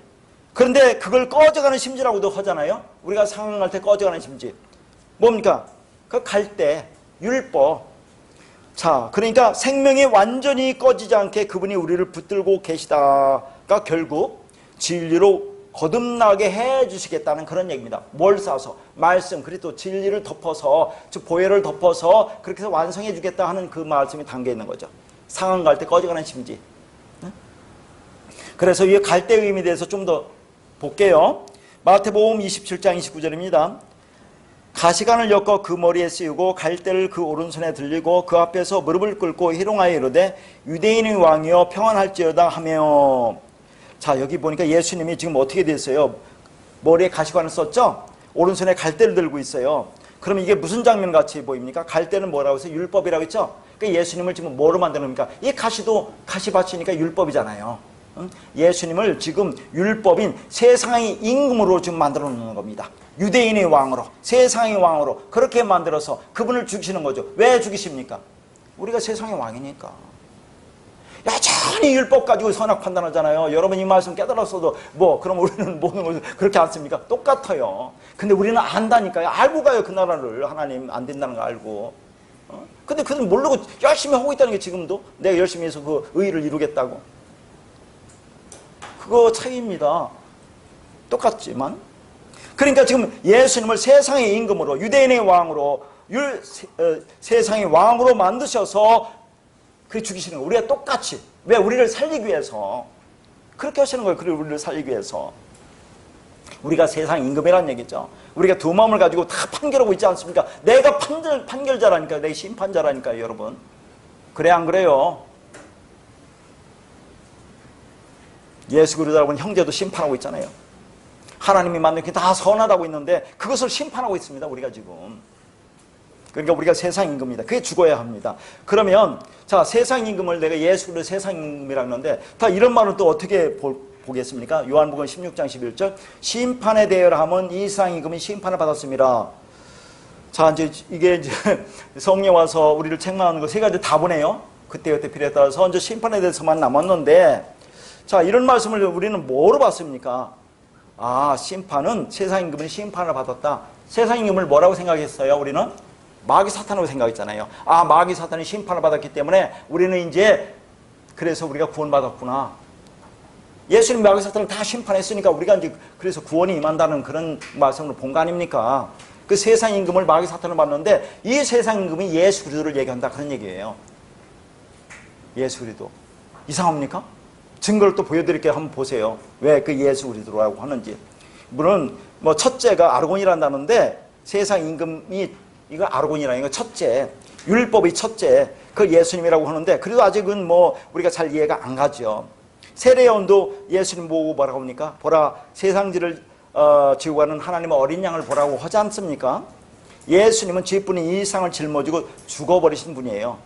[SPEAKER 1] 그런데 그걸 꺼져가는 심지라고도 하잖아요. 우리가 상한 갈대 꺼져가는 심지. 뭡니까? 그 갈대, 율법. 자, 그러니까 생명이 완전히 꺼지지 않게 그분이 우리를 붙들고 계시다가 결국 진리로 거듭나게 해주시겠다는 그런 얘기입니다. 뭘 싸서? 말씀, 그리고 진리를 덮어서, 즉 보혈을 덮어서 그렇게 해서 완성해 주겠다 하는 그 말씀이 담겨 있는 거죠. 상한 갈대 꺼져가는 심지. 그래서 이 갈대의 의미에 대해서 좀 더 볼게요. 마태복음 27장 29절입니다. 가시관을 엮어 그 머리에 씌우고 갈대를 그 오른손에 들리고 그 앞에서 무릎을 꿇고 희롱하여 이르되 유대인의 왕이여 평안할지어다 하며. 자, 여기 보니까 예수님이 지금 어떻게 됐어요? 머리에 가시관을 썼죠? 오른손에 갈대를 들고 있어요. 그럼 이게 무슨 장면 같이 보입니까? 갈대는 뭐라고 해서 율법이라고 했죠? 그러니까 예수님을 지금 뭐로 만드는 겁니까? 이 가시도 가시밭이니까 율법이잖아요. 예수님을 지금 율법인 세상의 임금으로 지금 만들어 놓는 겁니다. 유대인의 왕으로, 세상의 왕으로 그렇게 만들어서 그분을 죽이시는 거죠. 왜 죽이십니까? 우리가 세상의 왕이니까. 여전히 율법 가지고 선악 판단하잖아요. 여러분 이 말씀 깨달았어도 뭐 그럼 우리는 모든 것을 그렇게 않습니까? 똑같아요. 근데 우리는 안다니까요. 알고 가요. 그 나라를 하나님 안 된다는 거 알고. 근데 그들은 모르고 열심히 하고 있다는 게 지금도 내가 열심히 해서 그 의의를 이루겠다고. 그거 차이입니다. 똑같지만. 그러니까 지금 예수님을 세상의 임금으로 유대인의 왕으로 세상의 왕으로 만드셔서 그 죽이시는 거예요. 우리가 똑같이. 왜? 우리를 살리기 위해서. 그렇게 하시는 거예요. 그리고 우리를 살리기 위해서. 우리가 세상 임금이라는 얘기죠. 우리가 두 마음을 가지고 다 판결하고 있지 않습니까? 내가 판결자라니까요. 내가 심판자라니까요, 여러분. 그래 안 그래요? 예수 그리스도 여러분 형제도 심판하고 있잖아요. 하나님이 만든 게 다 선하다고 있는데 그것을 심판하고 있습니다. 우리가 지금. 그러니까 우리가 세상 임금입니다. 그게 죽어야 합니다. 그러면 자, 세상 임금을 내가 예수 그리스도 세상 임금이라고 하는데 다 이런 말은 또 어떻게 보겠습니까? 요한복음 16장 11절 심판에 대하여함은 이 세상 임금이 심판을 받았습니다. 자, 이제 이게 이제 성령 와서 우리를 책망하는 거 세 가지 다 보네요. 그때 필요에 따라서 이제 심판에 대해서만 남았는데 자, 이런 말씀을 우리는 뭐로 봤습니까? 아, 심판은 세상 임금이 심판을 받았다. 세상 임금을 뭐라고 생각했어요? 우리는 마귀 사탄으로 생각했잖아요. 아, 마귀 사탄이 심판을 받았기 때문에 우리는 이제 그래서 우리가 구원받았구나. 예수님 마귀 사탄을 다 심판했으니까 우리가 이제 그래서 구원이 임한다는 그런 말씀으로 본 거 아닙니까? 그 세상 임금을 마귀 사탄을 받는데 이 세상 임금이 예수 그리스도를 얘기한다 그런 얘기예요. 예수 그리스도. 이상합니까? 증거를 또 보여드릴게요. 한번 보세요. 왜 그 예수 그리스도라고 하는지. 물론 뭐 첫째가 아르곤이란다는데 세상 임금이 이거 아르곤이라는 거 첫째, 율법의 첫째, 그 예수님이라고 하는데 그래도 아직은 뭐 우리가 잘 이해가 안 가죠. 세례요한도 예수님 보고 뭐라고 합니까? 보라, 세상지를 지고 가는 하나님의 어린 양을 보라고 하지 않습니까? 예수님은 쥐뿐인 이 세상을 짊어지고 죽어버리신 분이에요.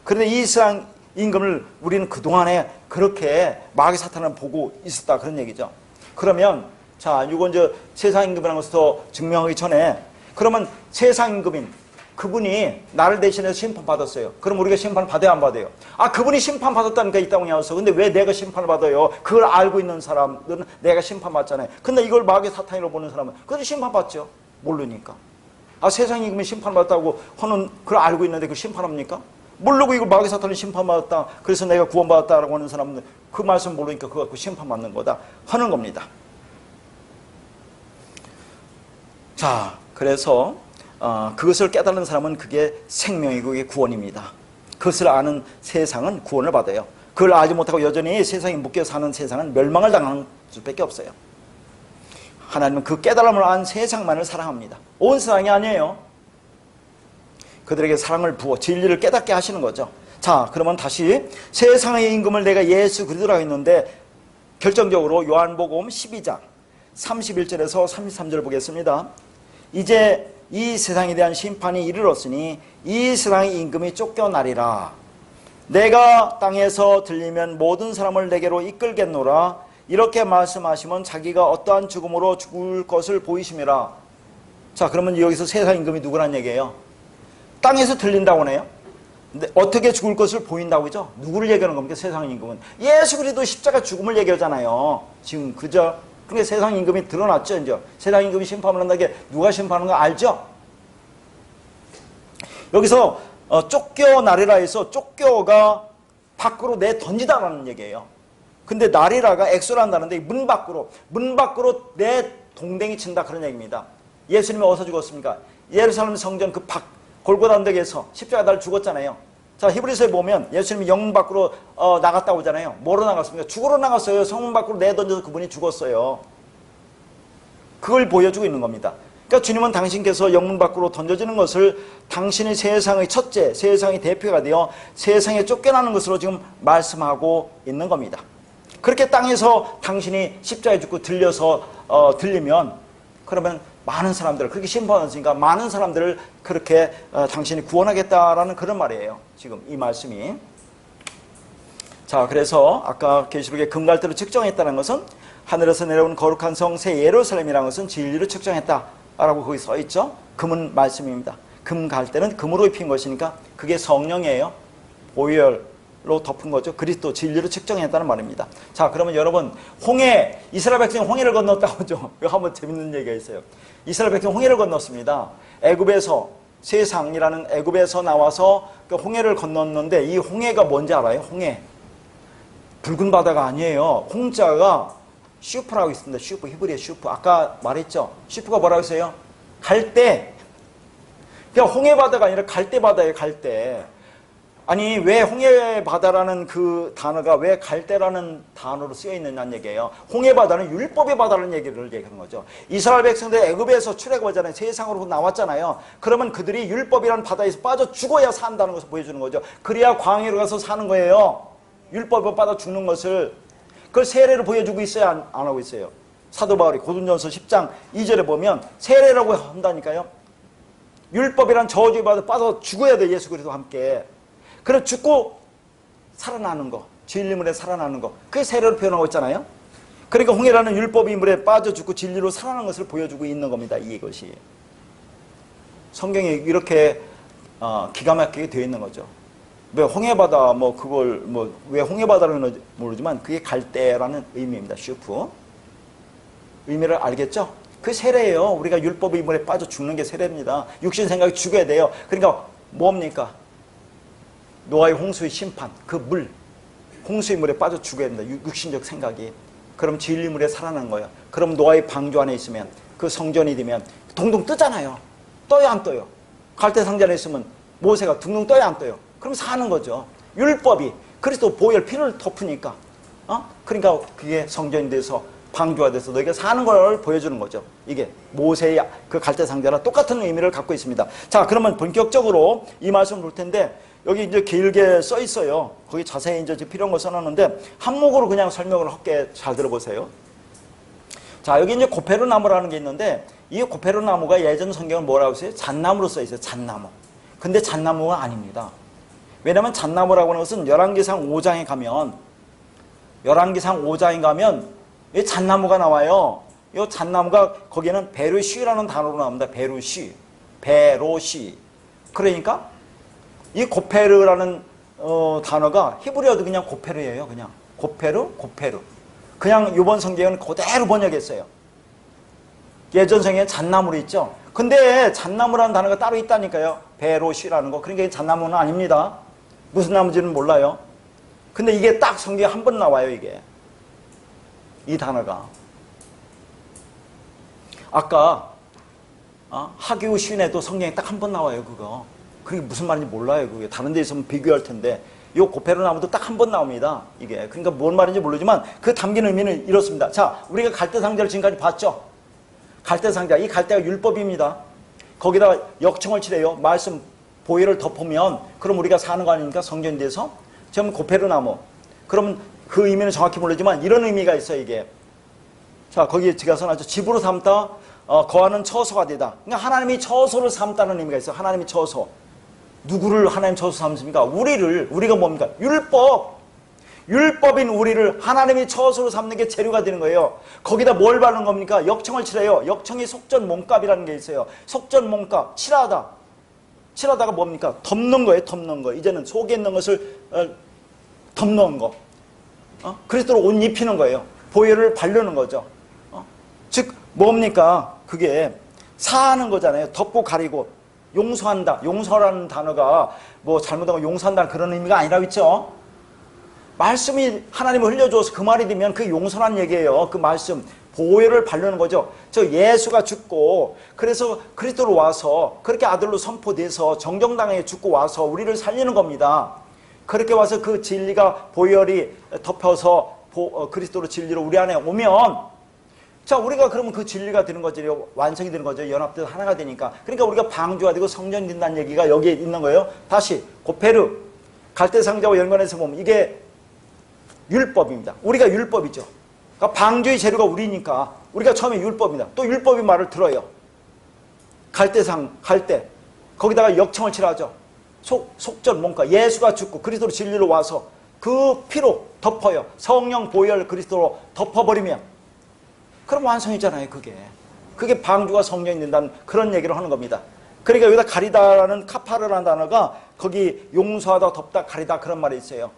[SPEAKER 1] 그런데 이 세상 임금을 우리는 그동안에 그렇게 마귀 사탄을 보고 있었다 그런 얘기죠. 그러면 자, 이건 이제 세상 임금이라는 것을 더 증명하기 전에 그러면 세상 임금인 그분이 나를 대신해서 심판받았어요. 그럼 우리가 심판을 받아야 안 받아요? 아, 그분이 심판받았다니까 이 땅에 와서. 근데 왜 내가 심판을 받아요? 그걸 알고 있는 사람들은 내가 심판받잖아요. 근데 이걸 마귀 사탄으로 보는 사람은 그래도 심판받죠. 모르니까. 아, 세상 임금이 심판받았다고 하는 그걸 알고 있는데 그걸 심판합니까? 모르고 이걸 마귀 사탄이 심판받았다. 그래서 내가 구원받았다라고 하는 사람은 그 말씀 모르니까 그거 갖고 심판받는 거다 하는 겁니다. 자, 그래서 그것을 깨달은 사람은 그게 생명이고 그게 구원입니다. 그것을 아는 세상은 구원을 받아요. 그걸 알지 못하고 여전히 세상에 묶여 사는 세상은 멸망을 당하는 수밖에 없어요. 하나님은 그 깨달음을 안 세상만을 사랑합니다. 온 세상이 아니에요. 그들에게 사랑을 부어 진리를 깨닫게 하시는 거죠. 자, 그러면 다시 세상의 임금을 내가 예수 그리스도라고 했는데 결정적으로 요한복음 12장 31절에서 33절 보겠습니다. 이제 이 세상에 대한 심판이 이르렀으니 이 세상의 임금이 쫓겨나리라. 내가 땅에서 들리면 모든 사람을 내게로 이끌겠노라. 이렇게 말씀하시면 자기가 어떠한 죽음으로 죽을 것을 보이심이라. 자, 그러면 여기서 세상 임금이 누구란 얘기예요? 땅에서 들린다고 하네요. 근데 어떻게 죽을 것을 보인다고 하죠? 누구를 얘기하는 겁니까? 세상 임금은 예수 그리스도 십자가 죽음을 얘기하잖아요. 지금 그죠? 그러니까 세상 임금이 드러났죠. 이제 세상 임금이 심판을 한다는 게 누가 심판하는 거 알죠? 여기서 쫓겨나리라 해서 쫓겨가 밖으로 내 던지다라는 얘기예요. 근데 나리라가 엑소란다는데 문 밖으로 내 동댕이 친다 그런 얘기입니다. 예수님이 어디서 죽었습니까? 예루살렘 성전 그 골고다 언덕에서 십자가 달 죽었잖아요. 자, 히브리서에 보면 예수님이 영문 밖으로 나갔다 오잖아요. 뭐로 나갔습니까? 죽으러 나갔어요. 성문 밖으로 내던져서 그분이 죽었어요. 그걸 보여주고 있는 겁니다. 그러니까 주님은 당신께서 영문 밖으로 던져지는 것을 당신이 세상의 첫째, 세상의 대표가 되어 세상에 쫓겨나는 것으로 지금 말씀하고 있는 겁니다. 그렇게 땅에서 당신이 십자가에 죽고 들리면 그러면 많은 사람들, 그렇게 심판하시니까 많은 사람들을 그렇게 당신이 구원하겠다라는 그런 말이에요. 지금 이 말씀이. 자, 그래서 아까 계시록에 금갈대로 측정했다는 것은 하늘에서 내려온 거룩한 성 새 예루살렘이라는 것은 진리로 측정했다라고 거기 써 있죠. 금은 말씀입니다. 금갈대는 금으로 입힌 것이니까 그게 성령이에요. 보혈로 덮은 거죠. 그리스도 진리로 측정했다는 말입니다. 자, 그러면 여러분 이스라엘 백성이 홍해를 건넜다고 하죠. 이거 한번 재밌는 얘기가 있어요. 이스라엘 백성이 홍해를 건넜습니다. 애굽에서 세상이라는 애굽에서 나와서 그 홍해를 건넜는데 이 홍해가 뭔지 알아요? 홍해. 붉은 바다가 아니에요. 홍자가 슈프라고 있습니다. 슈프, 히브리의 슈프. 아까 말했죠. 슈프가 뭐라고 했어요? 갈대. 그러니까 홍해 바다가 아니라 갈대 바다예요. 갈대. 아니 왜 홍해 바다라는 그 단어가 왜 갈대라는 단어로 쓰여 있느냐는 얘기예요. 홍해 바다는 율법의 바다라는 얘기를 얘기하는 거죠. 이스라엘 백성들 애굽에서 출애굽하잖아요. 세상으로 나왔잖아요. 그러면 그들이 율법이라는 바다에서 빠져 죽어야 산다는 것을 보여주는 거죠. 그래야 광야로 가서 사는 거예요. 율법에 빠져 죽는 것을. 그걸 세례로 보여주고 있어요? 안 하고 있어요? 사도 바울이 고린도전서 10장 2절에 보면 세례라고 한다니까요. 율법이란 저주에 빠져 죽어야 돼. 예수 그리스도와 함께. 그래 죽고 살아나는 거, 진리 물에 살아나는 거, 그게 세례로 표현하고 있잖아요. 그러니까 홍해라는 율법의 물에 빠져 죽고 진리로 살아나는 것을 보여주고 있는 겁니다. 이것이 성경이 이렇게 기가 막히게 되어 있는 거죠. 왜 홍해바다 그걸 왜 홍해바다라는 모르지만 그게 갈대라는 의미입니다. 슈프 의미를 알겠죠? 그 세례예요. 우리가 율법의 물에 빠져 죽는 게 세례입니다. 육신 생각이 죽어야 돼요. 그러니까 뭡니까? 노아의 홍수의 심판, 그 물, 홍수의 물에 빠져 죽어야 된다. 육신적 생각이. 그럼 진리 물에 살아난 거예요. 그럼 노아의 방주 안에 있으면 그 성전이 되면 동동 뜨잖아요. 떠요 안 떠요? 갈대 상자 안에 있으면 모세가 둥둥 떠요 안 떠요? 그럼 사는 거죠. 율법이 그리스도 보혈 피를 덮으니까 그러니까 그게 성전이 돼서 방주가 돼서 너희가 사는 걸 보여주는 거죠. 이게 모세의 그 갈대 상자랑 똑같은 의미를 갖고 있습니다. 자, 그러면 본격적으로 이 말씀을 볼 텐데 여기 이제 길게 써 있어요. 거기 자세히 이제 필요한 거 써놨는데 한목으로 그냥 설명을 할게. 잘 들어보세요. 자, 여기 이제 고페르 나무라는 게 있는데 이 고페르 나무가 예전 성경은 뭐라고 써요? 잣나무로 써 있어요. 잣나무. 근데 잣나무가 아닙니다. 왜냐면 잣나무라고 하는 것은 열왕기상 5장에 가면 이 잣나무가 나와요. 이 잣나무가 거기에는 베르시라는 단어로 나옵니다. 베르시. 그러니까 이 고페르라는 단어가 히브리어도 그냥 고페르예요. 그냥 고페르. 그냥 이번 성경은 그대로 번역했어요. 예전 성경에 잣나무로 있죠. 근데 잣나무라는 단어가 따로 있다니까요. 베로시라는 거. 그러니까 잣나무는 아닙니다. 무슨 나무인지는 몰라요. 근데 이게 딱 성경에 한 번 나와요. 이게 이 단어가. 아까 하기후 시인에도 성경에 딱 한 번 나와요. 그게 무슨 말인지 몰라요. 그게 다른 데 있으면 비교할 텐데 이 고페르 나무도 딱 한 번 나옵니다. 이게 그러니까 뭔 말인지 모르지만 그 담긴 의미는 이렇습니다. 자, 우리가 갈대 상자를 지금까지 봤죠. 갈대 상자, 이 갈대가 율법입니다. 거기다가 역청을 칠해요. 말씀 보혈을 덮으면 그럼 우리가 사는 거 아닙니까? 성전에 대해서. 지금 고페르나무. 그러면 그 의미는 정확히 모르지만 이런 의미가 있어요, 이게. 자, 거기에 제가 써놨죠. 집으로 삼다, 거하는 처소가 되다. 그러니까 하나님이 처소를 삼다는 의미가 있어요. 하나님이 처소. 누구를 하나님 처소 삼습니까? 우리가 뭡니까? 율법인 우리를 하나님이 처소로 삼는 게 재료가 되는 거예요. 거기다 뭘 바르는 겁니까? 역청을 칠해요. 역청이 속전 몸값이라는 게 있어요. 속전 몸값, 칠하다. 칠하다가 뭡니까? 덮는 거예요. 덮는 거. 이제는 속에 있는 것을 덮는 거. 그리스도로 옷 입히는 거예요. 보혈을 바르는 거죠. 즉 뭡니까? 그게 사하는 거잖아요. 덮고 가리고 용서한다. 용서라는 단어가 뭐 잘못하면 용서한다는 그런 의미가 아니라고 했죠. 말씀이 하나님을 흘려줘서 그 말이 되면 그게 용서란 얘기예요. 그 말씀, 보혈을 바르는 거죠. 저 예수가 죽고 그래서 그리스도로 와서 그렇게 아들로 선포돼서 정정당하게 죽고 와서 우리를 살리는 겁니다. 그렇게 와서 그 진리가 보혈이 덮여서 그리스도로 진리로 우리 안에 오면 자, 우리가 그러면 그 진리가 되는 거죠. 완성이 되는 거죠. 연합돼서 하나가 되니까. 그러니까 우리가 방주가 되고 성전이 된다는 얘기가 여기에 있는 거예요. 다시 고페르 갈대상자와 연관해서 보면 이게 율법입니다. 우리가 율법이죠. 그러니까 방주의 재료가 우리니까 우리가 처음에 율법입니다. 또 율법의 말을 들어요. 갈대 거기다가 역청을 칠하죠. 속전 뭔가 예수가 죽고 그리스도로 진리로 와서 그 피로 덮어요. 성령 보혈 그리스도로 덮어버리면 그럼 완성이잖아요. 그게 방주가 성령이 된다는 그런 얘기를 하는 겁니다. 그러니까 여기다 가리다라는 카파르라는 단어가 거기 용서하다, 덮다, 가리다 그런 말이 있어요.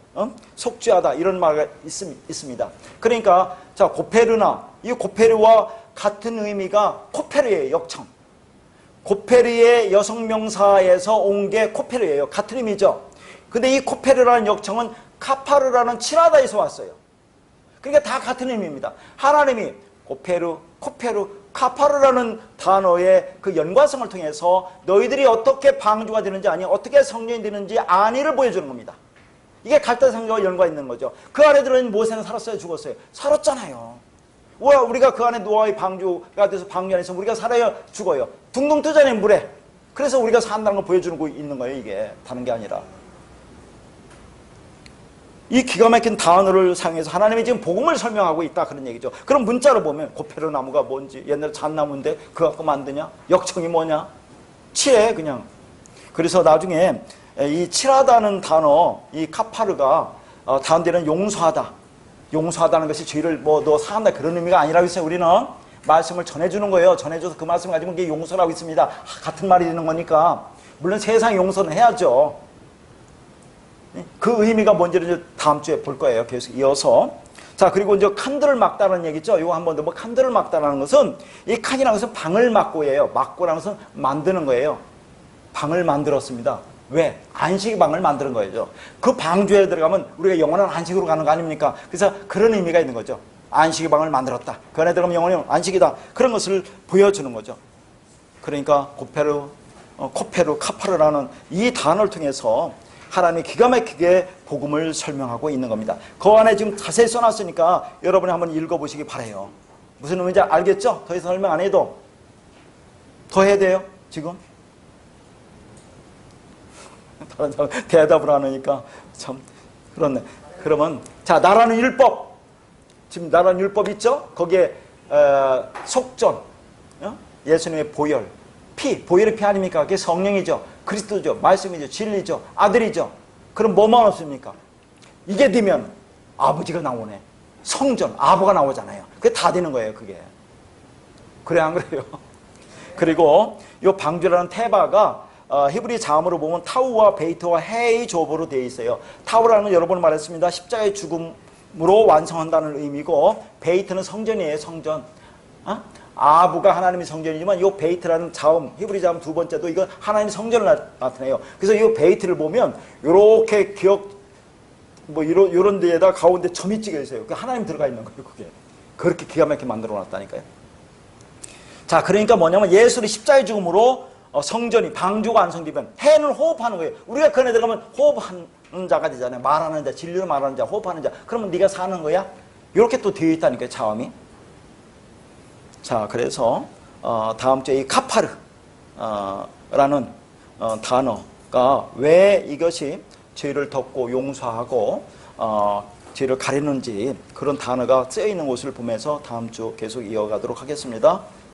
[SPEAKER 1] 속죄하다 이런 말이 있습니다. 그러니까 자 고페르나 이 고페르와 같은 의미가 코페르예요. 역청. 고페르의 여성명사에서 온 게 코페르예요. 같은 의미죠. 근데 이 코페르라는 역청은 카파르라는 칠하다에서 왔어요. 그러니까 다 같은 의미입니다. 하나님이 고페르, 카파르라는 단어의 그 연관성을 통해서 너희들이 어떻게 방주가 되는지 아니, 어떻게 성령이 되는지 안위를 보여주는 겁니다. 이게 갈대상자와 연관 있는 거죠. 그 안에 들어있는 모세는 살았어요, 죽었어요? 살았잖아요. 왜 우리가 그 안에 노아의 방주가 돼서 방주 안에서 우리가 살아요, 죽어요? 둥둥 뜨잖아요, 물에. 그래서 우리가 산다는 걸 보여주고 있는 거예요, 이게. 다른 게 아니라. 이 기가 막힌 단어를 사용해서 하나님이 지금 복음을 설명하고 있다 그런 얘기죠. 그럼 문자로 보면 고페르 나무가 뭔지 옛날에 잣나무인데 그거 갖고 만드냐? 역청이 뭐냐? 칠해 그냥. 그래서 나중에 이 칠하다는 단어 이 카파르가 다른 데는 용서하다. 용서하다는 것이 죄를 뭐 너 사한다 그런 의미가 아니라고 했어요. 우리는 말씀을 전해주는 거예요. 전해줘서 그 말씀을 가지고 이게 용서라고 있습니다. 같은 말이 되는 거니까. 물론 세상 용서는 해야죠. 그 의미가 뭔지를 다음 주에 볼 거예요. 계속 이어서. 자, 그리고 이제 칸들을 막다라는 얘기죠. 이거 한번 더 뭐 칸들을 막다라는 것은 이 칸이라는 것은 방을 막고예요. 막고라는 것은 만드는 거예요. 방을 만들었습니다. 왜? 안식의 방을 만드는 거예요. 그 방주에 들어가면 우리가 영원한 안식으로 가는 거 아닙니까? 그래서 그런 의미가 있는 거죠. 안식의 방을 만들었다. 그 안에 들어가면 영원히 안식이다. 그런 것을 보여주는 거죠. 그러니까 코페르, 카파르라는 이 단어를 통해서 하나님이 기가 막히게 복음을 설명하고 있는 겁니다. 그 안에 지금 자세히 써놨으니까 여러분이 한번 읽어보시기 바라요. 무슨 의미인지 알겠죠? 더 이상 설명 안 해도 더 해야 돼요? 지금? 다른 사람 대답을 안 하니까 참 그렇네. 그러면 자, 나라는 율법. 지금 나라는 율법 있죠? 거기에 속전, 예수님의 보혈, 피, 보혈의 피 아닙니까? 그게 성령이죠. 그리스도죠. 말씀이죠. 진리죠. 아들이죠. 그럼 뭐만 없습니까? 이게 되면 아버지가 나오네. 성전, 아버가 나오잖아요. 그게 다 되는 거예요. 그게. 그래 안 그래요? 그리고 이 방주라는 테바가 히브리 자음으로 보면 타우와 베이트와 헤이 조보로 되어 있어요. 타우라는 건 여러 번 말했습니다. 십자가의 죽음으로 완성한다는 의미고 베이트는 성전이에요. 성전. 아부가 하나님의 성전이지만 이 베이트라는 자음, 히브리 자음 두 번째도 이건 하나님의 성전을 나타내요. 그래서 이 베이트를 보면 이렇게 이런 데에다 가운데 점이 찍혀 있어요. 그 하나님 들어가 있는 거예요. 그게 그렇게 기가 막히게 만들어 놨다니까요. 자, 그러니까 뭐냐면 예수의 십자가의 죽음으로 성전이 방주가 완성되면 해는 호흡하는 거예요. 우리가 그 안에 들어가면 호흡하는 자가 되잖아요. 말하는 자, 진리로 말하는 자, 호흡하는 자. 그러면 네가 사는 거야? 이렇게 또 되어 있다니까요. 자음이. 자, 그래서 다음 주에 이 카파르 라는 단어 그러니까 왜 이것이 죄를 덮고 용서하고 죄를 가리는지 그런 단어가 쓰여 있는 것을 보면서 다음 주 계속 이어가도록 하겠습니다.